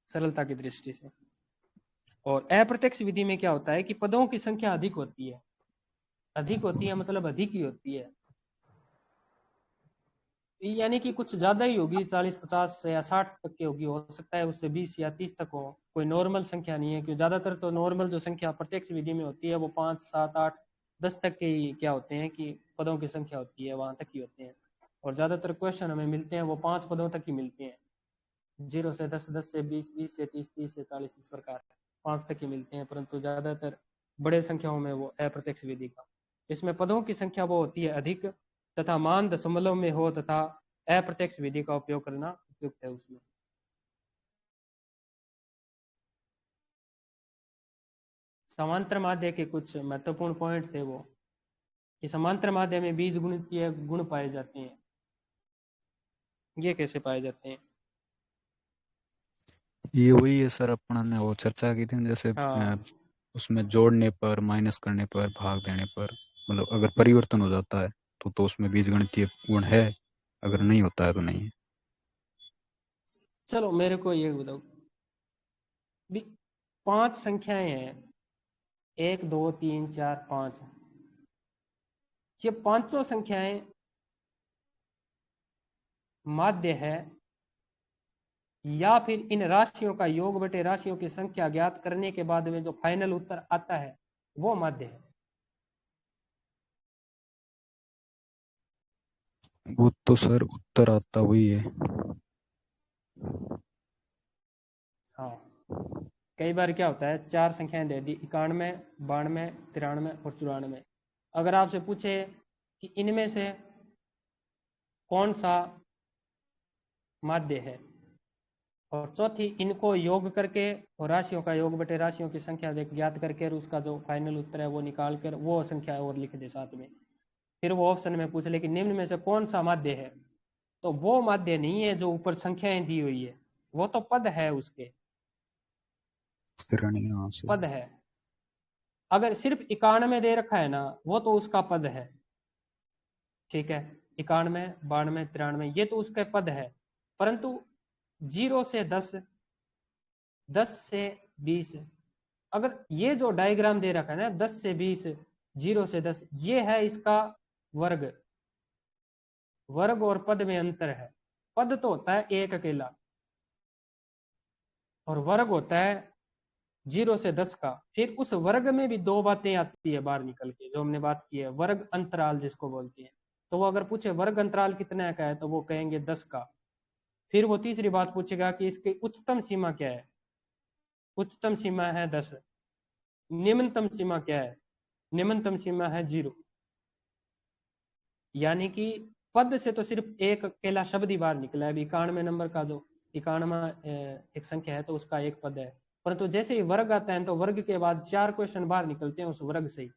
सरलता की दृष्टि से। और अप्रत्यक्ष विधि में क्या होता है कि पदों की संख्या अधिक होती है। अधिक होती है मतलब अधिक ही होती है, यानी कि कुछ ज्यादा ही होगी, 40 50 या 60 तक की होगी, हो सकता है उससे 20 या 30 तक हो। कोई नॉर्मल संख्या नहीं है, क्योंकि ज्यादातर तो नॉर्मल जो संख्या प्रत्यक्ष विधि में होती है वो 5 7 8 10 तक के ही क्या होते हैं कि पदों की संख्या होती है, वहां तक ही होते हैं। और ज्यादातर क्वेश्चन हमें मिलते हैं वो 5 पदों तक ही मिलते हैं, 0 से 10, 10 से 20, 20 से 30, 30 से 40, इस प्रकार 5 तक ही मिलते हैं। परंतु ज्यादातर बड़े संख्याओं में वो अप्रत्यक्ष विधि का, इसमें पदों की संख्या वो होती है अधिक तथा मान दशमलव में हो तथा अप्रत्यक्ष विधि का उपयोग करना उपयुक्त है उसमें। समांतर माध्य के कुछ महत्वपूर्ण पॉइंट थे वो, कि समांतर माध्य में बीज गणितीय गुण पाए जाते हैं। ये कैसे पाए जाते हैं? ये वही है सर, अपन ने वो चर्चा की थी ना, जैसे हाँ, उसमें जोड़ने पर, माइनस करने पर, भाग देने पर, मतलब अगर परिवर्तन हो जाता है तो उसमें बीजगणितीय गुण है, अगर नहीं होता है तो नहीं है। चलो मेरे को ये बताओ, 5 संख्याएं हैं, 1 2 3 4 5, ये पांचों संख्याएं माध्य है या फिर इन राशियों का योग बटे राशियों की संख्या ज्ञात करने के बाद में जो फाइनल उत्तर आता है वो माध्य है? वो तो सर उत्तर आता वही है। हाँ, कई बार क्या होता है, 4 संख्याएं दे दी, 91, 92, 93 और 94। अगर आपसे पूछे कि इनमें से कौन सा माध्य है, और चौथी इनको योग करके और राशियों का योग बटे राशियों की संख्या ज्ञात करके और उसका जो फाइनल उत्तर है वो निकाल कर वो संख्या और लिख दे साथ में, फिर वो ऑप्शन में पूछ ले कि निम्न में से कौन सा माध्य है, तो वो माध्य नहीं है जो ऊपर संख्याएं दी हुई है, वो तो पद है, उसके श्रेणी यहाँ से। पद है। अगर सिर्फ 91 दे रखा है ना, वो तो उसका पद है, ठीक है, 91, 92, 93 ये तो उसके पद है। परंतु 0 से 10, 10 से 20, अगर ये जो डायग्राम दे रखा है ना 10 से 20, 0 से 10, ये है इसका वर्ग। वर्ग और पद में अंतर है। पद तो होता है एक अकेला और वर्ग होता है 0 से 10 का। फिर उस वर्ग में भी दो बातें आती है बाहर निकल के, जो हमने बात की है, वर्ग अंतराल जिसको बोलते हैं। तो वो अगर पूछे वर्ग अंतराल कितने का है तो वो कहेंगे 10 का। फिर वो तीसरी बात पूछेगा कि इसकी उच्चतम सीमा क्या है। उच्चतम सीमा है 10। निम्नतम सीमा क्या है? निम्नतम सीमा है 0। यानी कि पद से तो सिर्फ एक अकेला शब्द ही बाहर निकला है। 91 नंबर का जो 91 एक संख्या है तो उसका एक पद है। परंतु जैसे ही वर्ग आता है तो वर्ग के बाद 4 क्वेश्चन बाहर निकलते हैं उस वर्ग से ही।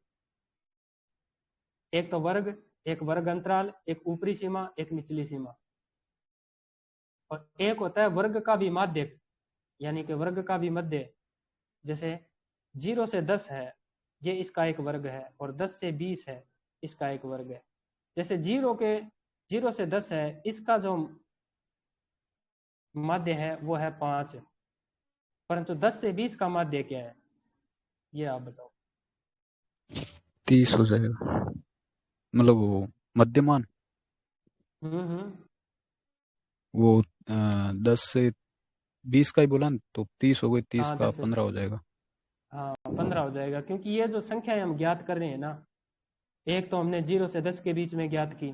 एक तो वर्ग, एक वर्ग अंतराल, एक ऊपरी सीमा, एक निचली सीमा, और एक होता है वर्ग का भी माध्यक, यानी कि वर्ग का भी मध्य। जैसे 0 से 10 है, ये इसका एक वर्ग है, और 10 से 20 है, इसका एक वर्ग है। जैसे 0 से 10 है, इसका जो माध्य है वो है 5, परंतु 10 से 20 का माध्य क्या है ये आप बताओ। 30 हो जाएगा, मतलब वो मध्यमान। हम्म। वो 10 से 20 का ही बोला ना, तो 30 हो गई, 30 हाँ का 10 से 15 हो जाएगा। हाँ 15 हो जाएगा, क्योंकि ये जो संख्या हम ज्ञात कर रहे हैं ना, एक तो हमने 0 से 10 के बीच में ज्ञात की,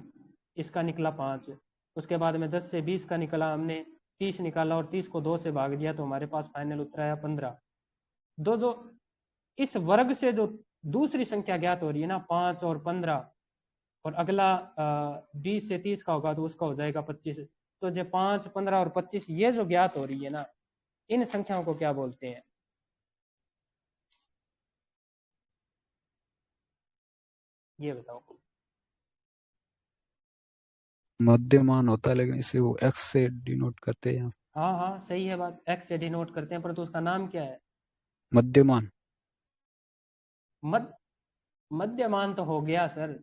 इसका निकला 5। उसके बाद में 10 से 20 का निकला, हमने 30 निकाला और 30 को 2 से भाग दिया तो हमारे पास फाइनल उत्तर आया 15। दो जो इस वर्ग से जो दूसरी संख्या ज्ञात हो रही है ना 5 और 15, और अगला 20 से 30 का होगा तो उसका हो जाएगा 25। तो जो 5, 15 और 25 ये जो ज्ञात हो रही है ना, इन संख्याओं को क्या बोलते हैं ये बताओ। मध्यमान होता है, लेकिन इसे वो एक्स से डिनोट करते हैं। हाँ हाँ सही है बात, एक्स से डिनोट करते हैं, परंतु उसका नाम क्या है? मध्यमान। मद मध्यमान तो हो गया सर,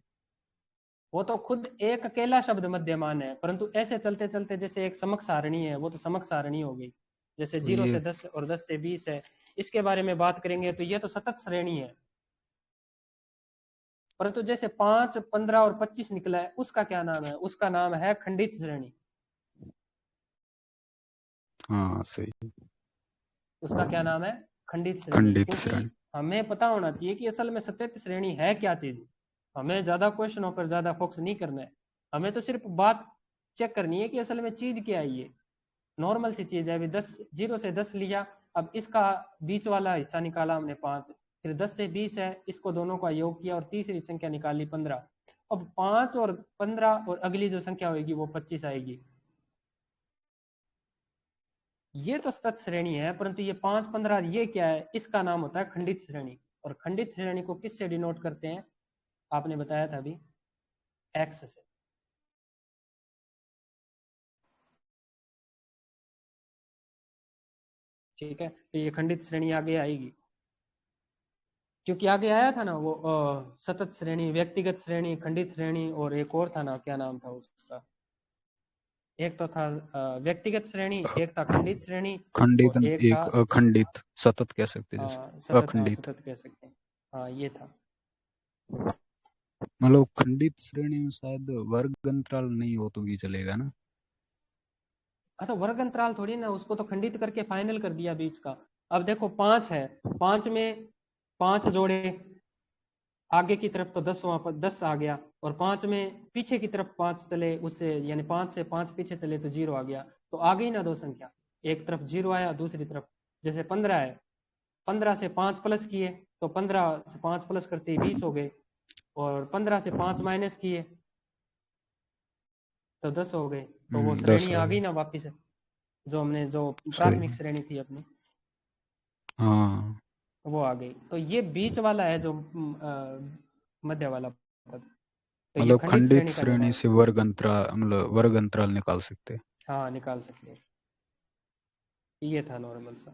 वो तो खुद एक अकेला शब्द मध्यमान है। परंतु ऐसे चलते चलते जैसे एक समक सारणी है, वो तो समक सारणी हो गई। जैसे तो 0 ये से 10 और 10 से 20 है, इसके बारे में बात करेंगे तो ये तो सतत श्रेणी है। परंतु जैसे 5, 15 और 25 निकला है, उसका क्या नाम है? उसका नाम है खंडित श्रेणी। हाँ सही। उसका क्या नाम है? खंडित श्रेणी। खंडित क्योंकि श्रेणी। हमें पता होना चाहिए कि असल में सतत श्रेणी है क्या चीज। हमें ज्यादा क्वेश्चनों पर ज्यादा फोकस नहीं करना है, हमें तो सिर्फ बात चेक करनी है कि असल में चीज क्या है। ये नॉर्मल सी चीज है। अभी 0 से 10 लिया, अब इसका बीच वाला हिस्सा निकाला हमने 5, फिर 10 से 20 है, इसको दोनों का योग किया और तीसरी संख्या निकाली 15। अब 5 और 15 और अगली जो संख्या होगी वो 25 आएगी। ये तो सतत श्रेणी है, परंतु ये 5, 15 ये क्या है? इसका नाम होता है खंडित श्रेणी। और खंडित श्रेणी को किससे डिनोट करते हैं? आपने बताया था अभी, एक्स से। ठीक है, तो ये खंडित श्रेणी आगे आएगी, क्योंकि आगे आया था ना वो सतत श्रेणी, व्यक्तिगत श्रेणी, खंडित श्रेणी, और एक और था ना, क्या नाम था उसका? एक तो था व्यक्तिगत श्रेणी, एक था खंडित श्रेणी, खंडित, और एक था एक अखंडित, सतत कह सकते हैं जैसे सतत। हाँ अखंडित। सतत कह सकते हैं। हाँ ये था। मतलब खंडित श्रेणी में शायद वर्ग अंतराल नहीं हो तो भी चलेगा ना। हाँ तो वर्ग अंतराल थोड़ी ना, उसको तो खंडित करके फाइनल कर दिया बीच का। अब देखो 5 है, 5 में 5 जोड़े आगे की तरफ तो 10 वहां पर 10 आ गया, और 5 में पीछे की तरफ 5 चले उससे, यानी 5 से 5 पीछे चले तो 0 आ गया। तो आ गई ना दो संख्या, एक तरफ 0 आया, दूसरी तरफ। जैसे 15 है, 15 से 5 प्लस किए तो 15 से 5 प्लस करते ही 20 हो गए, और 15 से 5 माइनस किए तो 10 हो गए। तो वो 10 श्रेणी हो आ गई गए। ना वापिस, जो हमने जो प्राथमिक सही। श्रेणी थी अपनी, हाँ, वो आ गई। तो ये बीच वाला है जो मध्य वाला पद, तो ये मतलब खंडित खंडित श्रेणी का श्रेणी जवाब। से वर्ग अंतराल, मतलब वर्ग अंतराल निकाल सकते हैं। हाँ निकाल सकते हैं। ये था नॉर्मल सा।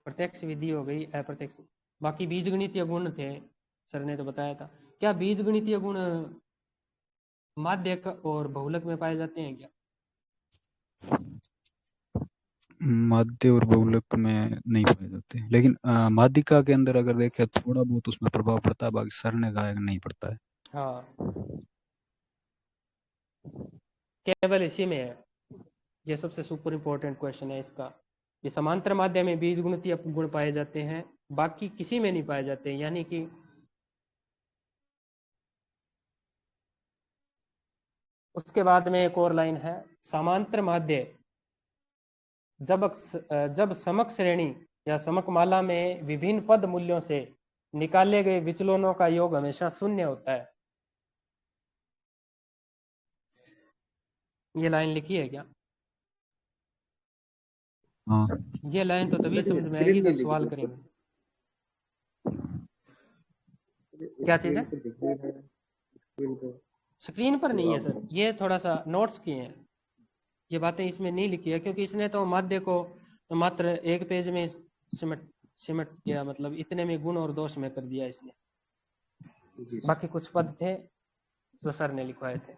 प्रत्यक्ष विधि हो गई, अप्रत्यक्ष। बाकी बीजगणितीय गुण थे, सर ने तो बताया था। क्या बीजगणितीय गुण माध्यक और बहुलक में पाए जाते हैं क्या? माध्य और बहुलक में नहीं पाए जाते, लेकिन माध्यिका के अंदर अगर देखें थोड़ा बहुत उसमें प्रभाव पड़ता है, बाकी सरने का नहीं पड़ता है। हाँ, केवल इसी में है। ये सबसे सुपर इम्पोर्टेंट क्वेश्चन है इसका। ये समांतर माध्यम में बीज गुणितीय गुण पाए जाते हैं, बाकी किसी में नहीं पाए जाते। यानी कि उसके बाद में एक और लाइन है, समांतर माध्य जब समक श्रेणी या समक माला में विभिन्न पद मूल्यों से निकाले गए विचलनों का योग हमेशा शून्य होता है। ये लाइन लिखी है क्या? हाँ, ये लाइन तो तभी समझ में आएगी जब सवाल करेंगे। क्या चीज है? स्क्रीन पर नहीं है सर, ये थोड़ा सा नोट्स की हैं, ये बातें इसमें नहीं लिखी है, क्योंकि इसने तो माध्य को मात्र एक पेज में सिमट सिमट गया, मतलब इतने में गुण और दोष में कर दिया इसने। बाकी कुछ पद थे जो सर ने लिखवाए थे।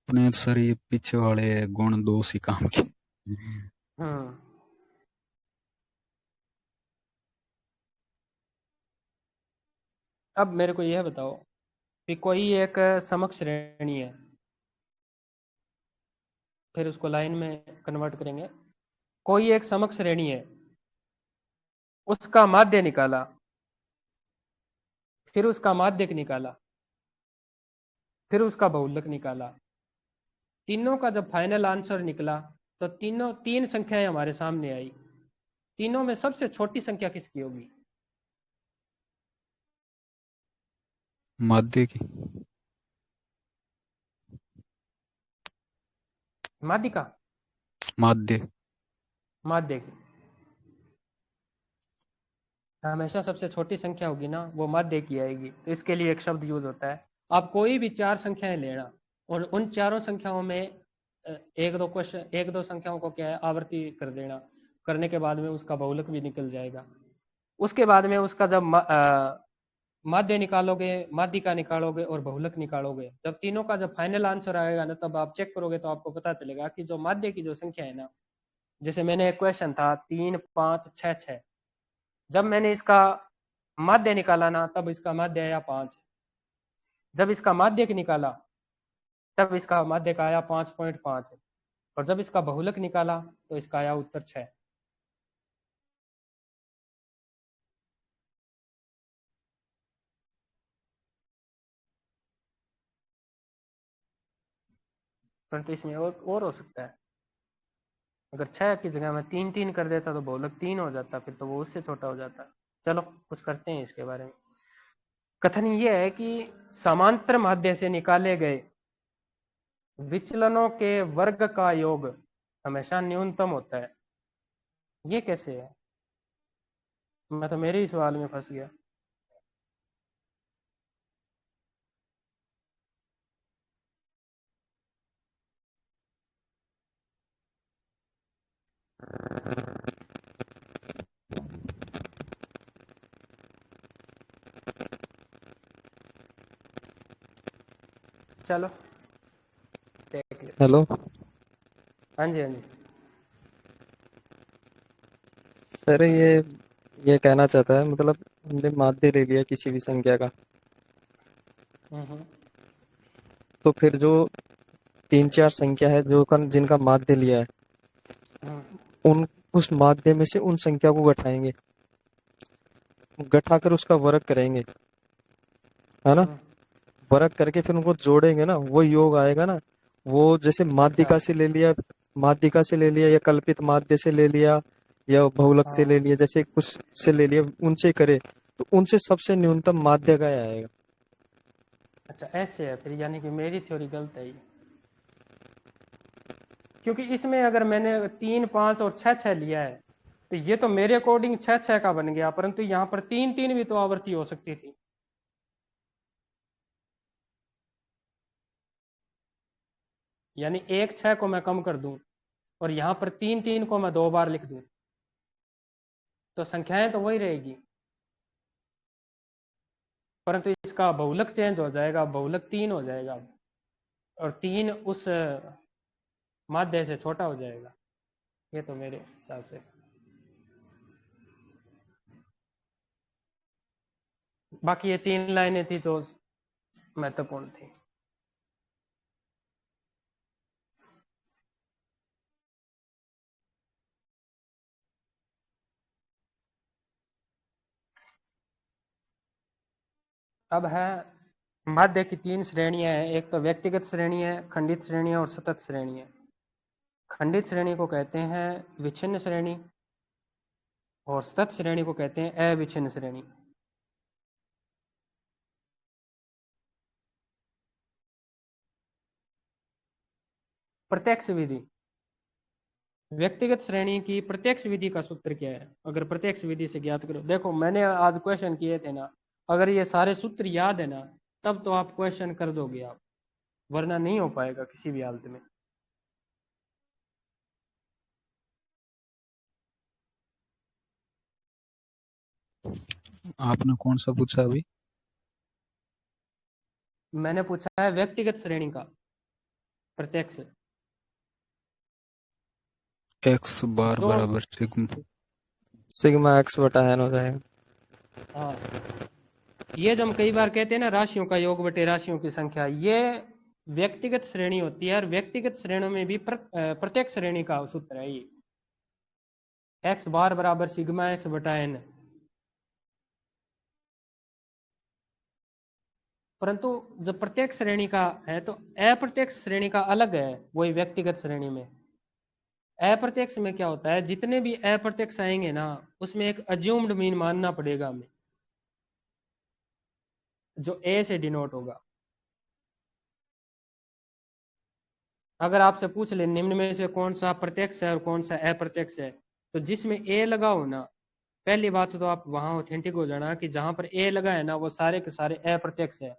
अपने सर ये पीछे वाले गुण दोष ही काम के। हम्म, अब मेरे को यह बताओ कि कोई एक समक श्रेणी है, फिर उसको लाइन में कन्वर्ट करेंगे। कोई एक समक श्रेणी है, उसका माध्य निकाला, फिर उसका माध्यक निकाला, फिर उसका बहुलक निकाला। तीनों का जब फाइनल आंसर निकला तो तीन संख्याएं हमारे सामने आई। तीनों में सबसे छोटी संख्या किसकी होगी? माध्य की। माध्यिका? माध्य। माध्य की हमेशा सबसे छोटी संख्या होगी ना, वो माध्य की आएगी। तो इसके लिए एक शब्द यूज होता है, आप कोई भी चार संख्याएं लेना और उन चारों संख्याओं में एक दो संख्याओं को क्या है आवर्ती कर देना, करने के बाद में उसका बहुलक भी निकल जाएगा। उसके बाद में उसका जब माध्य निकालोगे, माध्यिका निकालोगे और बहुलक निकालोगे, जब तीनों का जब फाइनल आंसर आएगा ना, तब आप चेक करोगे तो आपको पता चलेगा कि जो माध्य की जो संख्या है ना, जैसे मैंने एक क्वेश्चन था 3 5 6 6, जब मैंने इसका माध्य निकाला ना, तब इसका माध्य आया 5। जब इसका माध्यक निकाला तब इसका माध्यक आया 5.5, और जब इसका बहुलक निकाला तो इसका आया उत्तर 6। परंतु इसमें और हो सकता है, अगर 6 की जगह मैं 3 3 कर देता तो बहुलक 3 हो जाता, फिर तो वो उससे छोटा हो जाता। चलो कुछ करते हैं इसके बारे में। कथन ये है कि समांतर माध्य से निकाले गए विचलनों के वर्ग का योग हमेशा न्यूनतम होता है। ये कैसे है? मैं तो मेरे ही सवाल में फंस गया। चलो देख ले। हेलो हाँ जी, हाँ जी। सर, ये कहना चाहता है, मतलब हमने माध्य ले लिया किसी भी संख्या का, हम्म, तो फिर जो तीन चार संख्या है जिनका माध्य लिया है, हम्म, उन उस माध्य में से उन संख्या को घटाएंगे, घटा कर उसका वर्ग करेंगे, है ना। हम्म। वर्ग करके फिर उनको जोड़ेंगे ना, वो योग आएगा ना। वो जैसे अच्छा। माध्यिका से ले लिया या कल्पित माध्य से ले लिया या बहुलक से ले हाँ, लिया, जैसे कुछ से ले लिया, उनसे करे तो उनसे सबसे न्यूनतम माध्य का आएगा। अच्छा ऐसे है फिर, यानी कि मेरी थ्योरी गलत है ये। क्योंकि इसमें अगर मैंने 3 5 और 6 6 लिया है, तो ये तो मेरे अकॉर्डिंग 6 6 का बन गया, परंतु यहाँ पर 3 3 भी तो आवर्ती हो सकती थी। यानी एक 6 को मैं कम कर दूं और यहाँ पर 3 3 को मैं 2 बार लिख दूं, तो संख्याएं तो वही रहेगी, परंतु इसका बहुलक चेंज हो जाएगा, बहुलक 3 हो जाएगा और 3 उस माध्य से छोटा हो जाएगा। ये तो मेरे हिसाब से। बाकी ये 3 लाइनें थी जो महत्वपूर्ण थी। अब है माध्य की 3 श्रेणियां हैं। एक तो व्यक्तिगत श्रेणी है, खंडित श्रेणी है और सतत श्रेणी है। खंडित श्रेणी को कहते हैं विच्छिन्न श्रेणी और सतत श्रेणी को कहते हैं अविच्छिन्न श्रेणी। प्रत्यक्ष विधि, व्यक्तिगत श्रेणी की प्रत्यक्ष विधि का सूत्र क्या है? अगर प्रत्यक्ष विधि से ज्ञात करो, देखो मैंने आज क्वेश्चन किए थे ना, अगर ये सारे सूत्र याद है ना तब तो आप क्वेश्चन कर दोगे आप, वरना नहीं हो पाएगा किसी भी हालत में। आपने कौन सा पूछा अभी? मैंने पूछा है व्यक्तिगत श्रेणी का प्रत्यक्ष। एक्स बार जो बराबर सिग्मा एक्स बटा एन हो जाएगा। हाँ, ये जो हम कई बार कहते हैं ना राशियों का योग बटे राशियों की संख्या, ये व्यक्तिगत श्रेणी होती है। और व्यक्तिगत श्रेणियों में भी प्रत्येक श्रेणी का सूत्र है ये, एक्स बार बराबर सिग्मा एक्स बटा एन। परंतु जब प्रत्येक श्रेणी का है तो अप्रत्यक्ष श्रेणी का अलग है वही व्यक्तिगत श्रेणी में। अप्रत्यक्ष में क्या होता है, जितने भी अप्रत्यक्ष आएंगे ना उसमें एक अज्यूम्ड मीन मानना पड़ेगा हमें, जो ए से डिनोट होगा। अगर आपसे पूछ ले निम्न में से कौन सा प्रत्यक्ष है और कौन सा अप्रत्यक्ष है, तो जिसमें ए लगा हो ना, पहली बात तो आप वहां ऑथेंटिक हो जाना कि जहां पर ए लगा है ना वो सारे के सारे अप्रत्यक्ष है।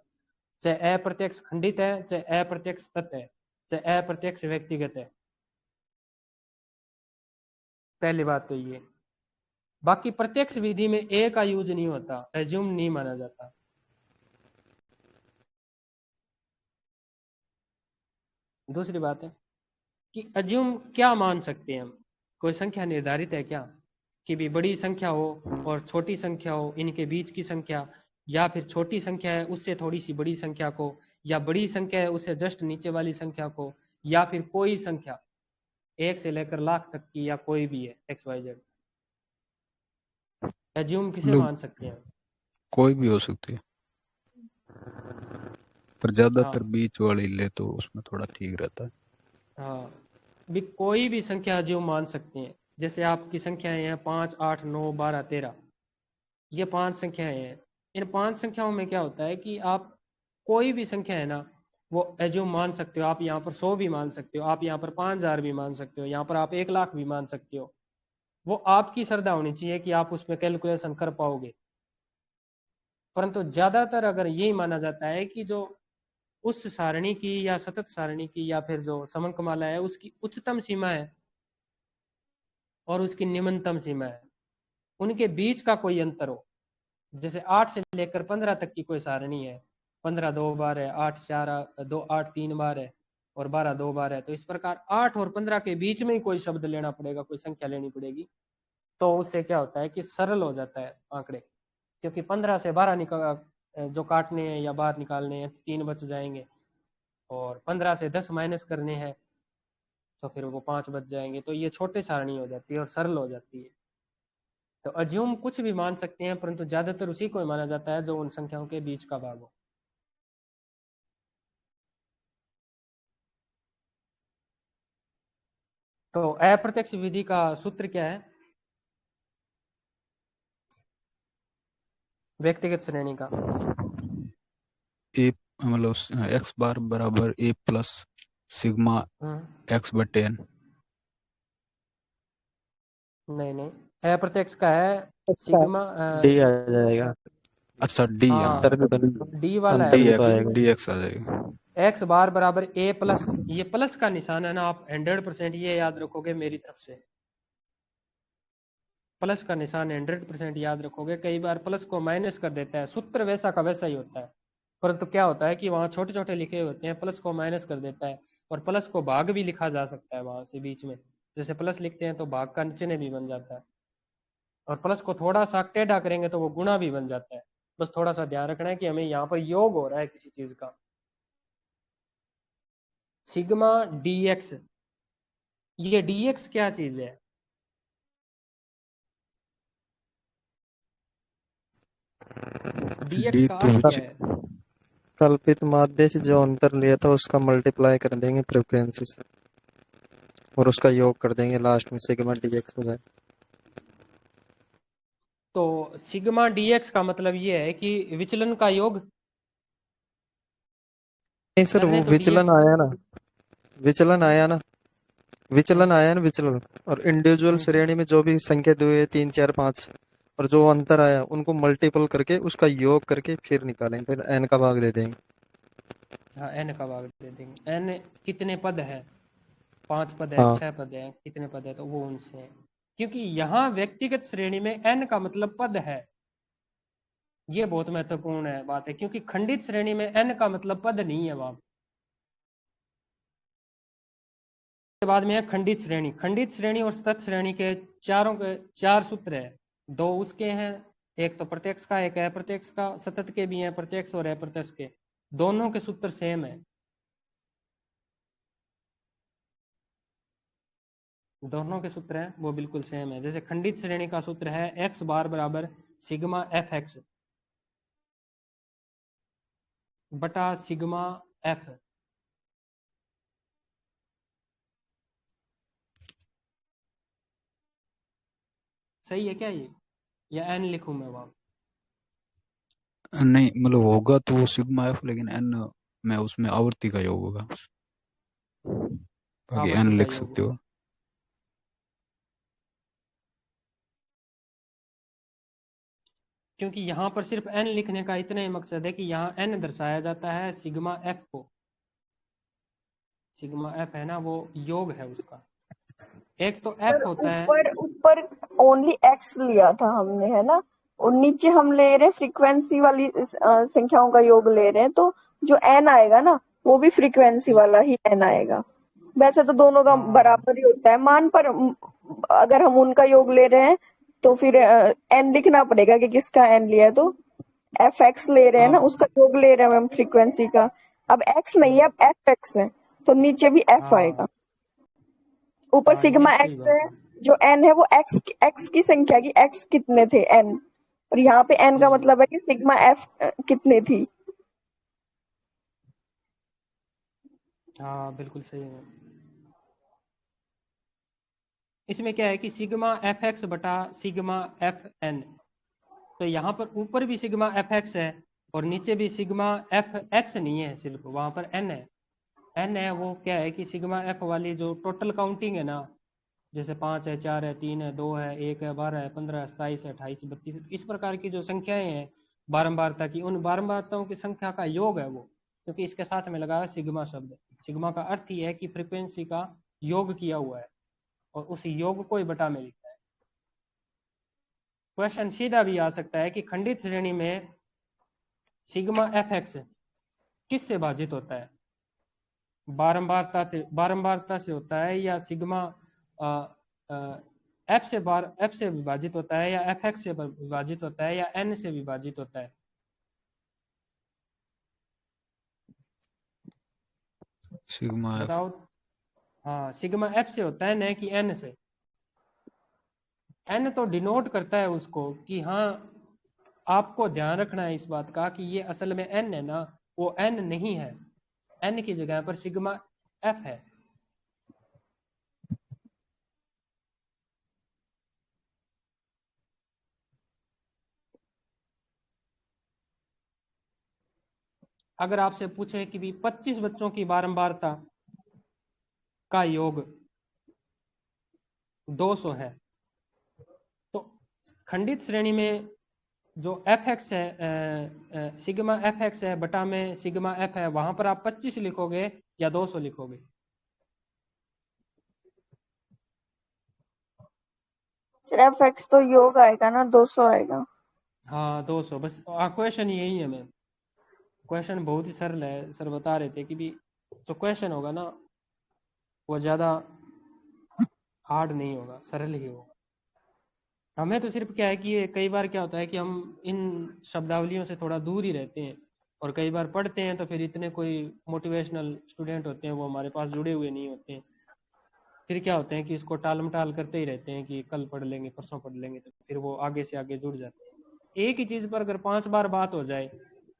चाहे अप्रत्यक्ष खंडित है, चाहे अप्रत्यक्ष तत्व है, चाहे अप्रत्यक्ष व्यक्तिगत है। पहली बात तो ये। बाकी प्रत्यक्ष विधि में ए का यूज नहीं होता, एज्यूम नहीं माना जाता। दूसरी बात है कि अज्यूम क्या मान सकते हैं हम, कोई संख्या निर्धारित है क्या कि भी बड़ी संख्या हो और छोटी संख्या हो, इनके बीच की संख्या, या फिर छोटी संख्या है उससे थोड़ी सी बड़ी संख्या को, या बड़ी संख्या है उससे जस्ट नीचे वाली संख्या को, या फिर कोई संख्या 1 से लेकर लाख तक की, या कोई भी है एक्स वाई जेड। एज्यूम किसे मान सकते हैं? कोई भी हो सकती है, पर हाँ ज्यादातर बीच वाली ले तो उसमें थोड़ा ठीक रहता है। हाँ, भी कोई भी संख्या एज्यूम मान सकते हैं। जैसे आपकी संख्याएं हैं 5, 8, 9, 12, 13, ये 5 संख्याएं हैं। इन 5 संख्याओं में क्या होता है कि आप कोई भी संख्या है ना वो एज्यूम मान सकते हो। आप यहाँ पर 100 भी मान सकते हो, आप यहाँ पर 5000 भी मान सकते हो, यहाँ पर आप 1 लाख भी मान सकते हो। वो आपकी श्रद्धा होनी चाहिए कि आप उसमें कैलकुलेशन कर पाओगे। परंतु ज्यादातर अगर यही माना जाता है कि जो उस सारणी की या सतत सारणी की या फिर जो समंकमाला है उसकी उच्चतम सीमा है और उसकी निम्नतम सीमा है, उनके बीच का कोई अंतर हो। जैसे 8 से लेकर 15 तक की कोई सारणी है, 15 2 बार है, 8 4 2 8 3 बार है और 12 2 बार है, तो इस प्रकार 8 और 15 के बीच में ही कोई शब्द लेना पड़ेगा, कोई संख्या लेनी पड़ेगी। तो उससे क्या होता है कि सरल हो जाता है आंकड़े, क्योंकि 15 से 12 निकाल जो काटने हैं या बाहर निकालने हैं 3 बच जाएंगे, और 15 से 10 माइनस करने हैं तो फिर वो 5 बच जाएंगे। तो ये छोटे सारणी हो जाती है और सरल हो जाती है। तो अज्यूम कुछ भी मान सकते हैं, परंतु ज्यादातर उसी को माना जाता है जो उन संख्याओं के बीच का भाग हो। तो अप्रत्यक्ष विधि का सूत्र क्या है व्यक्तिगत श्रेणी का? ए मतलब एक्स बार बराबर ए प्लस सिग्मा एक्स बटे एन। नहीं, अप्रत्यक्ष का है सिग्मा डी आ जाएगा। अच्छा डी, हाँ, डी वाला डी है। एक्स, डी एक्स आ जाएगा। एक्स बार बराबर ए प्लस, ये प्लस का निशान है ना, आप 100% ये याद रखोगे मेरी तरफ से। प्लस का निशान 100% याद रखोगे। कई बार प्लस को माइनस कर देता है, सूत्र वैसा का वैसा ही होता है, परंतु क्या होता है कि वहाँ छोटे छोटे लिखे होते हैं, प्लस को माइनस कर देता है। और प्लस को भाग भी लिखा जा सकता है वहां से बीच में, जैसे प्लस लिखते हैं तो भाग का चिन्ह भी बन जाता है, और प्लस को थोड़ा सा टेढ़ा करेंगे तो वो गुणा भी बन जाता है। बस थोड़ा सा ध्यान रखना है कि हमें यहाँ पर योग हो रहा है किसी चीज का। सिग्मा dx, ये dx क्या चीज है? dx डी का तो अर्थ क्या है? कल्पित माध्य से जो अंतर लिया था उसका मल्टीप्लाई कर देंगे फ्रीक्वेंसी से और उसका योग कर देंगे, लास्ट में सिग्मा dx हो जाए। तो सिग्मा dx का मतलब ये है कि विचलन का योग। नहीं सर, सर ने वो तो विचलन dx आया ना, विचलन आया ना, विचलन हम्म, आया ना, विचलन। और इंडिविजुअल हम्म, श्रेणी में जो भी संख्या हुए 3 4 5 और जो अंतर आया उनको मल्टीपल करके उसका योग करके फिर निकालेंगे, फिर n का भाग दे देंगे। हाँ n का भाग दे देंगे। n कितने पद है? 5 पद है, हाँ 6 पद है, कितने पद है, तो वो उनसे है। क्योंकि यहाँ व्यक्तिगत श्रेणी में n का मतलब पद है, ये बहुत महत्वपूर्ण है बात है, क्योंकि खंडित श्रेणी में n का मतलब पद नहीं है वहां। के बाद में है खंडित श्रेणी। खंडित श्रेणी और सतत श्रेणी के चारों के 4 सूत्र है, 2 उसके हैं, एक तो प्रत्यक्ष का, एक अप्रत्यक्ष का। सतत के भी हैं प्रत्यक्ष और अप्रत्यक्ष के, दोनों के सूत्र सेम है, दोनों के सूत्र हैं वो बिल्कुल सेम है। जैसे खंडित श्रेणी का सूत्र है x बार बराबर सिग्मा एफ एक्स बटा सिग्मा एफ। सही है क्या ये, या एन लिखूं मैं वहां? नहीं मतलब होगा तो वो सिग्मा एफ, लेकिन एन में उसमें आवर्ती का योग होगा, बाकी आवर्ती एन का लिख योग सकते होगा, हो। क्योंकि यहाँ पर सिर्फ एन लिखने का इतना ही मकसद है कि यहाँ एन दर्शाया जाता है सिग्मा एफ को। सिग्मा एफ है ना, वो योग है उसका। एक तो सर एफ होता है, ऊपर ऊपर ओनली एक्स लिया था हमने, है ना, और नीचे हम ले रहे हैं फ्रीक्वेंसी वाली संख्याओं का योग ले रहे हैं, तो जो एन आएगा ना वो भी फ्रीक्वेंसी वाला ही एन आएगा। वैसे तो दोनों का हाँ बराबर ही होता है मान, पर अगर हम उनका योग ले रहे हैं तो फिर एन लिखना पड़ेगा कि किसका एन लिया है। तो एफ एक्स ले रहे हैं ना, हाँ उसका योग ले रहे हैं हम फ्रीक्वेंसी का। अब एक्स नहीं है, अब एफ एक्स है, तो नीचे भी एफ हाँ आएगा। ऊपर हाँ, ये सिग्मा सही एक्स है, बात है। जो एन है वो एक्स एक्स की संख्या की एक्स कितने थे एन, और यहाँ पे एन का हम्म, मतलब है कि सिग्मा एफ कितने थी। हाँ बिल्कुल सही है। इसमें क्या है कि सिग्मा एफ एक्स बटा सिग्मा एफ एन, तो यहाँ पर ऊपर भी सिग्मा एफ एक्स है और नीचे भी सिग्मा एफ एक्स नहीं है, सिर्फ वहां पर एन है। एन है वो क्या है कि सिग्मा एफ वाली जो टोटल काउंटिंग है ना, जैसे 5 है, 4 है, 3 है, 2 है, 1 है, 12 है, 15 है, 27 है, 28, 32, इस प्रकार की जो संख्याएं हैं बारंबारता की, उन बारंबारताओं की संख्या का योग है वो। क्योंकि इसके साथ में लगा है सिग्मा शब्द। सिग्मा का अर्थ ही है कि फ्रीक्वेंसी का योग किया हुआ है, और उस योग को ही बटा में लिखा है। क्वेश्चन सीधा भी आ सकता है कि खंडित श्रेणी में सिग्मा एफ एक्स किससे भाजित होता है? बारंबारता से होता है, या सिग्मा एफ से विभाजित होता है, या एफ एक्स से विभाजित होता है, या एन से विभाजित होता है? Sigma F. बताओ। हाँ सिग्मा एफ से होता है, न कि एन से। एन तो डिनोट करता है उसको कि हाँ, आपको ध्यान रखना है इस बात का कि ये असल में एन है ना, वो एन नहीं है, एन की जगह पर सिग्मा एफ है। अगर आपसे पूछे कि भी 25 बच्चों की बारंबारता का योग 200 है, तो खंडित श्रेणी में जो एफ एक्स है, सिग्मा एफ एक्स है बटा में सिग्मा एफ है, वहां पर आप 25 लिखोगे या 200 लिखोगे? सिर्फ एक्स तो योग आएगा ना, 200 आएगा। हाँ 200, बस क्वेश्चन यही है मैम। क्वेश्चन बहुत ही सरल है, सर बता रहे थे कि भी जो क्वेश्चन होगा ना वो ज्यादा हार्ड नहीं होगा, सरल ही होगा। हमें तो सिर्फ क्या है कि ये कई बार क्या होता है कि हम इन शब्दावलियों से थोड़ा दूर ही रहते हैं, और कई बार पढ़ते हैं तो फिर इतने कोई मोटिवेशनल स्टूडेंट होते हैं वो हमारे पास जुड़े हुए नहीं होते हैं, फिर क्या होते हैं कि इसको टाल मटाल करते ही रहते हैं कि कल पढ़ लेंगे, परसों पढ़ लेंगे, तो फिर वो आगे से आगे जुड़ जाते हैं। एक ही चीज पर अगर 5 बार बात हो जाए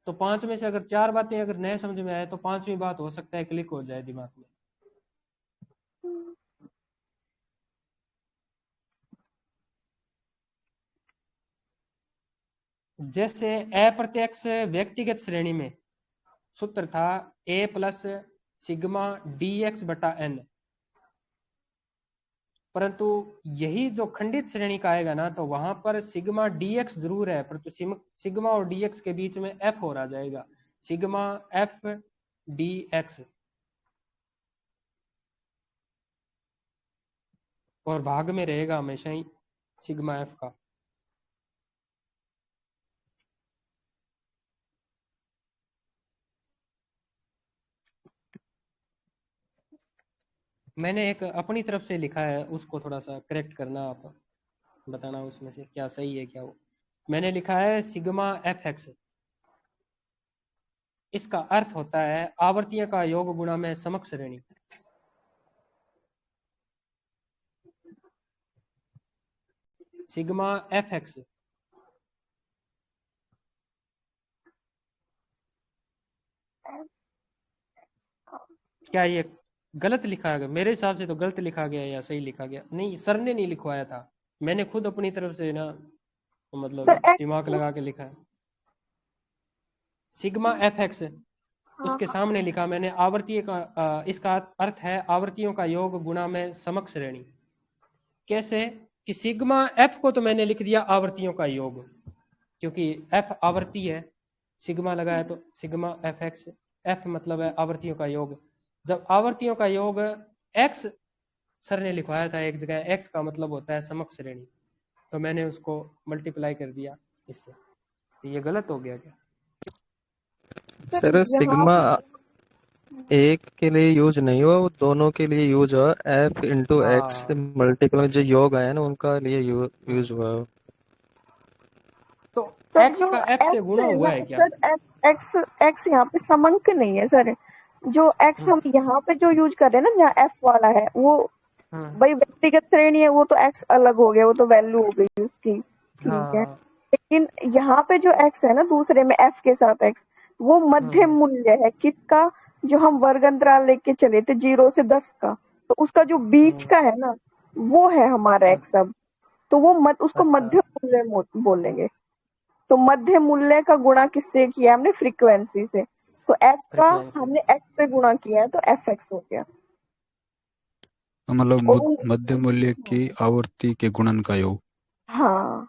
तो 5 में से अगर 4 बातें अगर नए समझ में आए तो 5वीं बात हो सकता है क्लिक हो जाए दिमाग में। जैसे अप्रत्यक्ष व्यक्तिगत श्रेणी में सूत्र था ए प्लस सिग्मा डी एक्स बटा एन, परंतु यही जो खंडित श्रेणी का आएगा ना तो वहां पर सिग्मा डी एक्स जरूर है, परंतु सिग्मा और डी एक्स के बीच में एफ हो रहा जाएगा, सिग्मा एफ डी एक्स, और भाग में रहेगा हमेशा ही सिग्मा एफ का। मैंने एक अपनी तरफ से लिखा है, उसको थोड़ा सा करेक्ट करना, आप बताना उसमें से क्या सही है क्या। वो मैंने लिखा है सिग्मा एफ एक्स, इसका अर्थ होता है आवर्तियों का योग गुणा में समक्ष श्रेणी। सिग्मा एफ एक्स क्या ये गलत लिखा गया? मेरे हिसाब से तो गलत लिखा गया या सही लिखा गया? नहीं, सर ने नहीं लिखवाया था, मैंने खुद अपनी तरफ से ना मतलब सर दिमाग लगा के लिखा है। सिग्मा एफ एक्स, उसके हाँ सामने लिखा मैंने आवर्तीय का इसका अर्थ है आवर्तियों का योग गुणा में समक्ष श्रेणी। कैसे कि सिग्मा एफ को तो मैंने लिख दिया आवर्तियों का योग, क्योंकि एफ आवर्ती है, सिग्मा लगाया तो सिग्मा एफ एक्स, एफ मतलब है आवर्तियों का योग। जब आवर्तियों का योग एक्स सर ने लिखवाया था एक जगह, एक्स का मतलब होता है समक्ष श्रेणी, तो मैंने उसको मल्टीप्लाई कर दिया इससे। ये गलत हो गया क्या? सर सर यहाँ सिग्मा एक के लिए यूज नहीं हुआ, वो दोनों के लिए यूज हुआ। एफ इंटू एक्स हाँ। मल्टीपल में जो योग आया ना उनका लिए यूज हुआ। तो सर एक्स जो का एफ से एक्स गुणा है हुआ ना है क्या? सर, एक्स एक्स यहाँ पे समंक नहीं है सर। जो एक्स हम्म हम यहाँ पे जो यूज कर रहे हैं ना, जहाँ एफ वाला है वो हम्म भाई व्यक्तिगत श्रेणी है, वो तो एक्स अलग हो गया, वो तो वैल्यू हो गई उसकी, ठीक है। हाँ। लेकिन यहाँ पे जो एक्स है ना दूसरे में एफ के साथ एक्स, वो मध्य हम्म मूल्य है किसका, जो हम वर्ग अंतराल लेके चले थे 0 से 10 का, तो उसका जो बीच हम्म का है ना वो है हमारा हम्म, एक्स अब। तो वो उसको अच्छा। मध्य मूल्य बोलेंगे। तो मध्य मूल्य का गुणा किससे किया हमने, फ्रीक्वेंसी से। तो एफ का फ्रीक्वेंसी। हमने एक्स से गुणा किया है तो एफ एक्स हो गया। तो मतलब और मध्य मूल्य की आवर्ती के गुणन का योग। हाँ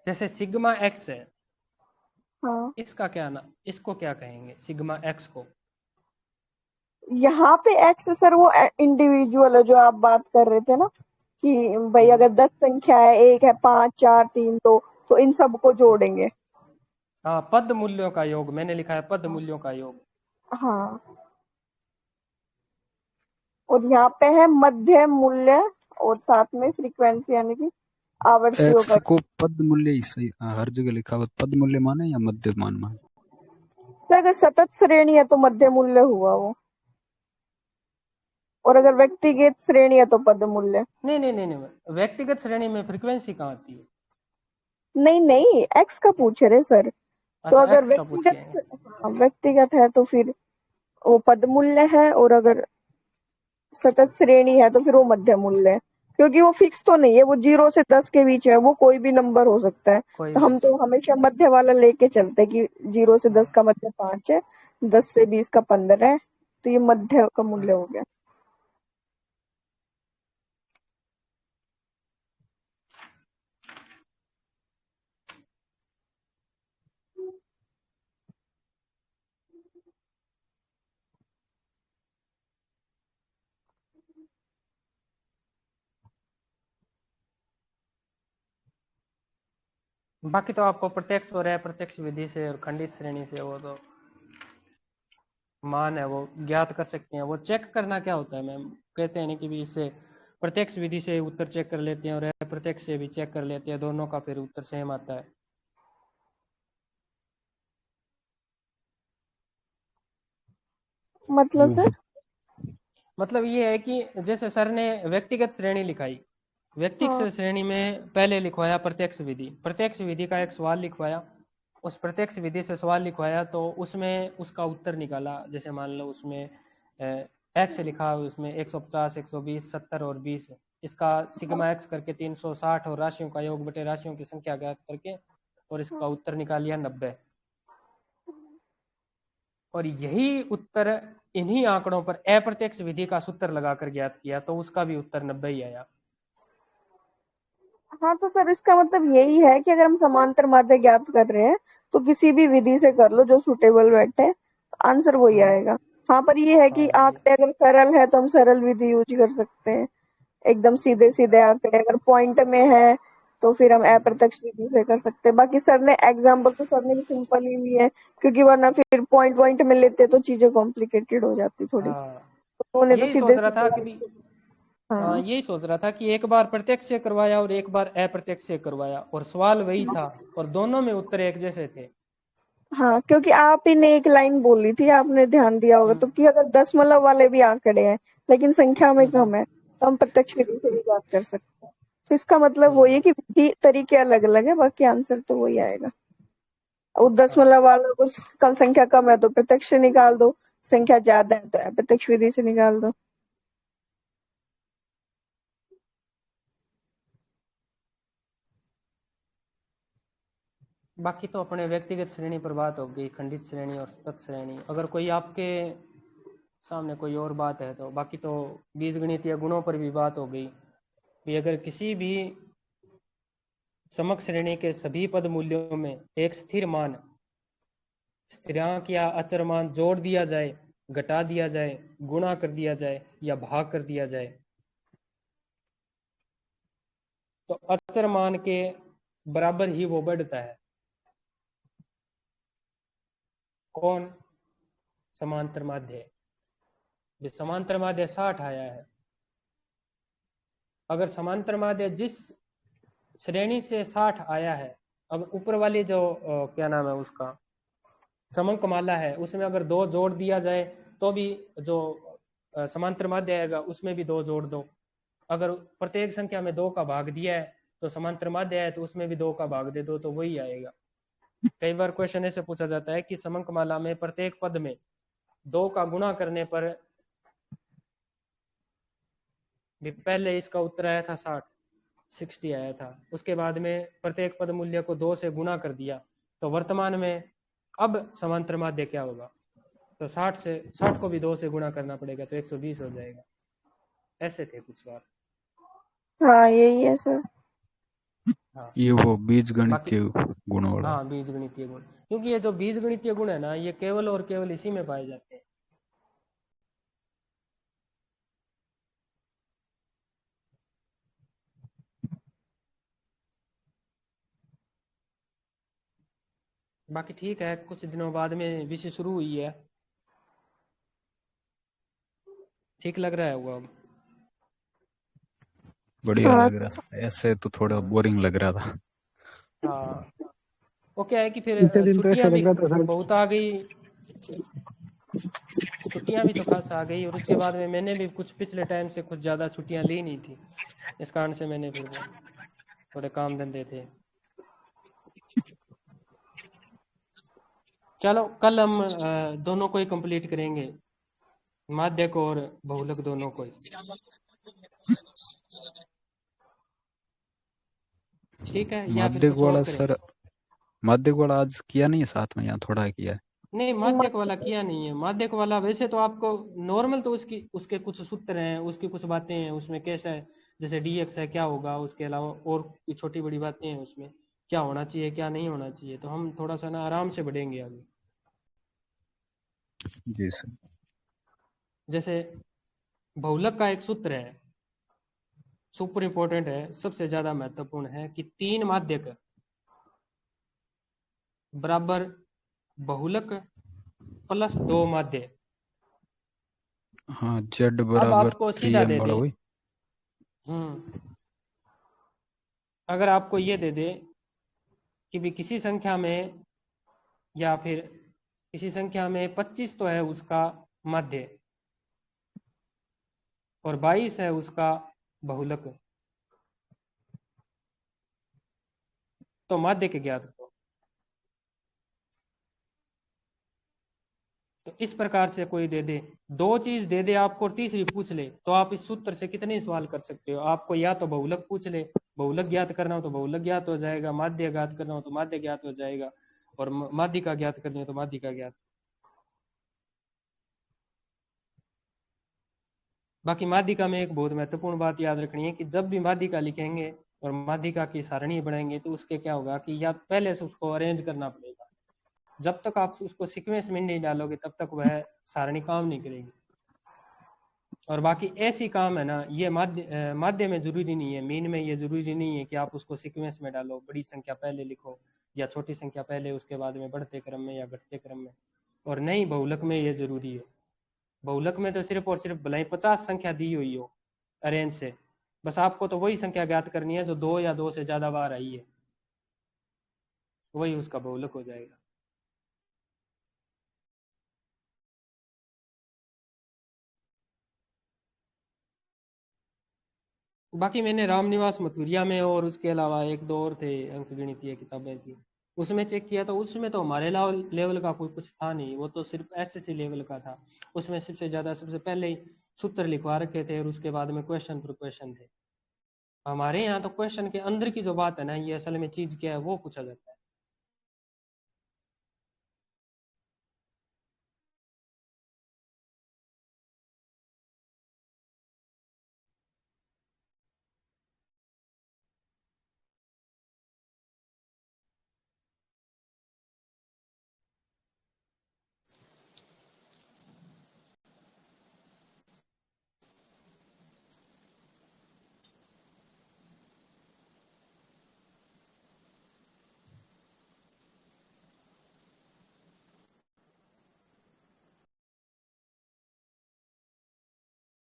जैसे सिग्मा एक्स है, हाँ, इसका क्या ना, इसको क्या कहेंगे सिग्मा एक्स को? यहाँ पे एक्स सर वो इंडिविजुअल है जो आप बात कर रहे थे ना, कि भाई हम्म, अगर 10 संख्या है, एक है 5 4 3, तो इन सबको जोड़ेंगे। हाँ, पद मूल्यों का योग मैंने लिखा है, पद मूल्यों का योग। हाँ, और यहाँ पे है मध्य मूल्य और साथ में फ्रीक्वेंसी यानी कि आवर्तियों एक्स का। को पद मूल्य ही सही, हर जगह लिखा हुआ पद मूल्य माने या मध्य मान माने? सर अगर सतत श्रेणी है तो मध्य मूल्य हुआ वो, और अगर व्यक्तिगत श्रेणी है तो पद मूल्य। नहीं नहीं नहीं नहीं, व्यक्तिगत श्रेणी में फ्रीक्वेंसी कहाँ आती है? नहीं नहीं, एक्स का पूछ रहे सर। तो अच्छा, अगर एक्स का पूछे हैं। हाँ, व्यक्तिगत है तो फिर वो पद मूल्य है, और अगर सतत श्रेणी है तो फिर वो मध्य मूल्य है, क्योंकि वो फिक्स तो नहीं है, वो 0 से 10 के बीच है, वो कोई भी नंबर हो सकता है। कोई तो भी हो हम तो सकता है। हमेशा मध्य वाला लेके चलते हैं कि 0 से 10 हाँ का मध्य 5 है, 10 से 20 का 15 है, तो ये मध्य का मूल्य हाँ। हो गया। बाकी तो आपको प्रत्यक्ष और अप्रत्यक्ष विधि से और खंडित श्रेणी से वो तो मान है वो ज्ञात कर सकते हैं। वो चेक करना क्या होता है मैम, कहते हैं ना कि भी इससे प्रत्यक्ष विधि से उत्तर चेक कर लेते हैं और अप्रत्यक्ष से भी चेक कर लेते हैं, दोनों का फिर उत्तर सेम आता है। मतलब सर? मतलब ये है कि जैसे सर ने व्यक्तिगत श्रेणी लिखाई, व्यक्तिगत हाँ। श्रेणी में पहले लिखवाया प्रत्यक्ष विधि, प्रत्यक्ष विधि का एक सवाल लिखवाया, उस प्रत्यक्ष विधि से सवाल लिखवाया तो उसमें उसका उत्तर निकाला। जैसे मान लो उसमें एक्स लिखा, उसमें 150, 120, 70 और 20, इसका सिग्मा एक्स करके 360 और राशियों का योग बटे राशियों की संख्या ज्ञात करके और इसका उत्तर निकाल लिया 90। और यही उत्तर इन्हीं आंकड़ों पर अप्रत्यक्ष विधि का सूत्र लगाकर ज्ञात किया तो उसका भी उत्तर 90 ही आया। हाँ, तो सर इसका मतलब यही है कि अगर हम समांतर माध्य ज्ञात कर रहे हैं तो किसी भी विधि से कर लो जो सुटेबल बैठे, आंसर वही आएगा। हाँ, पर ये है कि हाँ ये आंकड़े अगर सरल है तो हम सरल विधि यूज कर सकते हैं, एकदम सीधे सीधे आंकड़े। अगर पॉइंट में है तो फिर हम अप्रत्यक्ष विधि से कर सकते हैं। बाकी सर ने एग्जाम्पल तो सर ने भी सिंपल ही लिया है, क्योंकि वरना फिर पॉइंट पॉइंट में लेते तो चीजें कॉम्प्लिकेटेड हो जाती थोड़ी। हाँ तो उन्होंने तो यही सोच सीधे रहा था सीधे। कि भी हाँ हाँ। यही सोच रहा था कि एक बार प्रत्यक्ष से करवाया और एक बार अप्रत्यक्ष से करवाया और सवाल वही था और दोनों में उत्तर एक जैसे थे। हाँ, क्योंकि आप ही ने एक लाइन बोली थी, आपने ध्यान दिया होगा तो, हम्म कि अगर दशमलव वाले भी आंकड़े हैं लेकिन संख्या में हम्म कम है तो हम प्रत्यक्ष विधि से भी बात कर सकते हैं। तो इसका मतलब वही हम्म, है कि विधि तरीके अलग अलग है, बाकी आंसर तो वही आएगा। और हाँ दशमलव वाला कुछ कम संख्या कम है तो प्रत्यक्ष से निकाल दो, संख्या ज्यादा है तो अप्रत्यक्ष विधि से निकाल दो। बाकी तो अपने व्यक्तिगत श्रेणी पर बात हो गई, खंडित श्रेणी और सतत श्रेणी। अगर कोई आपके सामने कोई और बात है तो बाकी तो बीजगणितीय गुणों पर भी बात हो गई कि अगर किसी भी समक श्रेणी के सभी पद मूल्यों में एक स्थिर मान, स्थिरांक या अचर मान जोड़ दिया जाए, घटा दिया जाए, गुणा कर दिया जाए या भाग कर दिया जाए तो अचर मान के बराबर ही वो बढ़ता है। कौन? समांतर माध्य। जो समांतर माध्य 60 आया है, अगर समांतर माध्य जिस श्रेणी से 60 आया है, अब ऊपर वाली जो क्या नाम है उसका समंक माला है, उसमें अगर 2 जोड़ दिया जाए तो भी जो समांतर माध्य आएगा उसमें भी 2 जोड़ दो। अगर प्रत्येक संख्या में 2 का भाग दिया है तो समांतर माध्य है तो उसमें भी 2 का भाग दे दो तो वही आएगा। कई बार क्वेश्चन ऐसे पूछा जाता है कि समंक माला में प्रत्येक पद में 2 का गुणा करने पर भी पहले इसका उत्तर आया था 60 आया था, उसके बाद में प्रत्येक पद मूल्य को 2 से गुणा कर दिया तो वर्तमान में अब समांतर माध्य क्या होगा, तो 60 को भी 2 से गुणा करना पड़ेगा तो 120 हो जाएगा। ऐसे थे कुछ सवाल। हाँ, यही है सर। हाँ ये वो बीज बाकी गणितीय गुण वाला है। हाँ बीज गणितीय गुण, क्योंकि ये जो बीज गणितीय गुण है ना ये केवल और केवल इसी में पाए जाते हैं। बाकी ठीक है, कुछ दिनों बाद में विषय शुरू हुई है, ठीक लग रहा है वो अब। बढ़िया हाँ। लग रहा था, ऐसे तो थोड़ा बोरिंग लग रहा था। हाँ वो क्या है कि इतने फिर दिन तो ऐसा छुट्टियां भी लग रहा था सर। बहुत आ गई, छुट्टियां भी तो खास आ गई और उसके बाद में मैंने भी कुछ पिछले टाइम से कुछ ज़्यादा छुट्टियां ली नहीं थी, इस कारण से मैंने फिर वो थोड़े काम धंधे थे। चलो कल हम दोनों को ही कंप्लीट करेंगे, माध्यक और बहुलक दोनों को ही। ठीक है या फिर माध्यक कुछ और वाला करें? सर, माध्यक वाला आज किया नहीं है साथ में, यहाँ थोड़ा किया है। नहीं माध्यक वाला किया नहीं है, माध्यक वाला वैसे तो आपको नॉर्मल तो उसकी उसके कुछ सूत्र हैं, उसकी कुछ बातें हैं उसमें, कैसा है जैसे डीएक्स है क्या होगा, उसके अलावा और छोटी बड़ी बातें हैं उसमें, क्या होना चाहिए क्या नहीं होना चाहिए, तो हम थोड़ा सा ना आराम से बढ़ेंगे आगे। जी सर। जैसे बहुलक का एक सूत्र है, सुपर इंपॉर्टेंट है, सबसे ज्यादा महत्वपूर्ण है कि 3 माध्यक बराबर बहुलक प्लस 2 माध्य। हाँ, जेड अब बराबर आपको थ्री सीधा एम दे वाला दे, वही। अगर आपको ये दे दे कि भी किसी संख्या में, या फिर किसी संख्या में 25 तो है उसका माध्य और 22 है उसका बहुलक, तो माध्य के ज्ञात करो। तो इस प्रकार से कोई दे दे, दो चीज दे दे आपको और तीसरी पूछ ले, तो आप इस सूत्र से कितने सवाल कर सकते हो। आपको या तो बहुलक पूछ ले, बहुलक ज्ञात करना हो तो बहुलक ज्ञात हो जाएगा, माध्य ज्ञात करना हो तो माध्य ज्ञात हो जाएगा, और माध्यिका ज्ञात करनी हो तो माध्यिका ज्ञात। बाकी माध्यिका में एक बहुत महत्वपूर्ण बात याद रखनी है कि जब भी माध्यिका लिखेंगे और माध्यिका की सारणी बनाएंगे तो उसके क्या होगा कि या पहले से उसको अरेंज करना पड़ेगा। जब तक आप उसको सीक्वेंस में नहीं डालोगे तब तक वह सारणी काम नहीं करेगी। और बाकी ऐसी काम है ना, ये माध्य में जरूरी नहीं है, मीन में ये जरूरी नहीं है कि आप उसको सीक्वेंस में डालो, बड़ी संख्या पहले लिखो या छोटी संख्या पहले उसके बाद में बढ़ते क्रम में या घटते क्रम में। और नहीं, बहुलक में ये जरूरी है। बहुलक में तो सिर्फ और सिर्फ भले ही 50 संख्या दी हुई हो अरेंज से, बस आपको तो वही संख्या ज्ञात करनी है जो 2 या 2 से ज्यादा बार आई है, वही उसका बहुलक हो जाएगा। बाकी मैंने रामनिवास मथुरिया में और उसके अलावा एक दो और थे अंक गणितीय किताबें थी, उसमें चेक किया तो उसमें तो हमारे लेवल का कोई कुछ था नहीं, वो तो सिर्फ एसएससी लेवल का था। उसमें सबसे ज्यादा सबसे पहले ही सूत्र लिखवा रखे थे और उसके बाद में क्वेश्चन पर क्वेश्चन थे। हमारे यहाँ तो क्वेश्चन के अंदर की जो बात है ना, ये असल में चीज क्या है वो पूछा जाता है।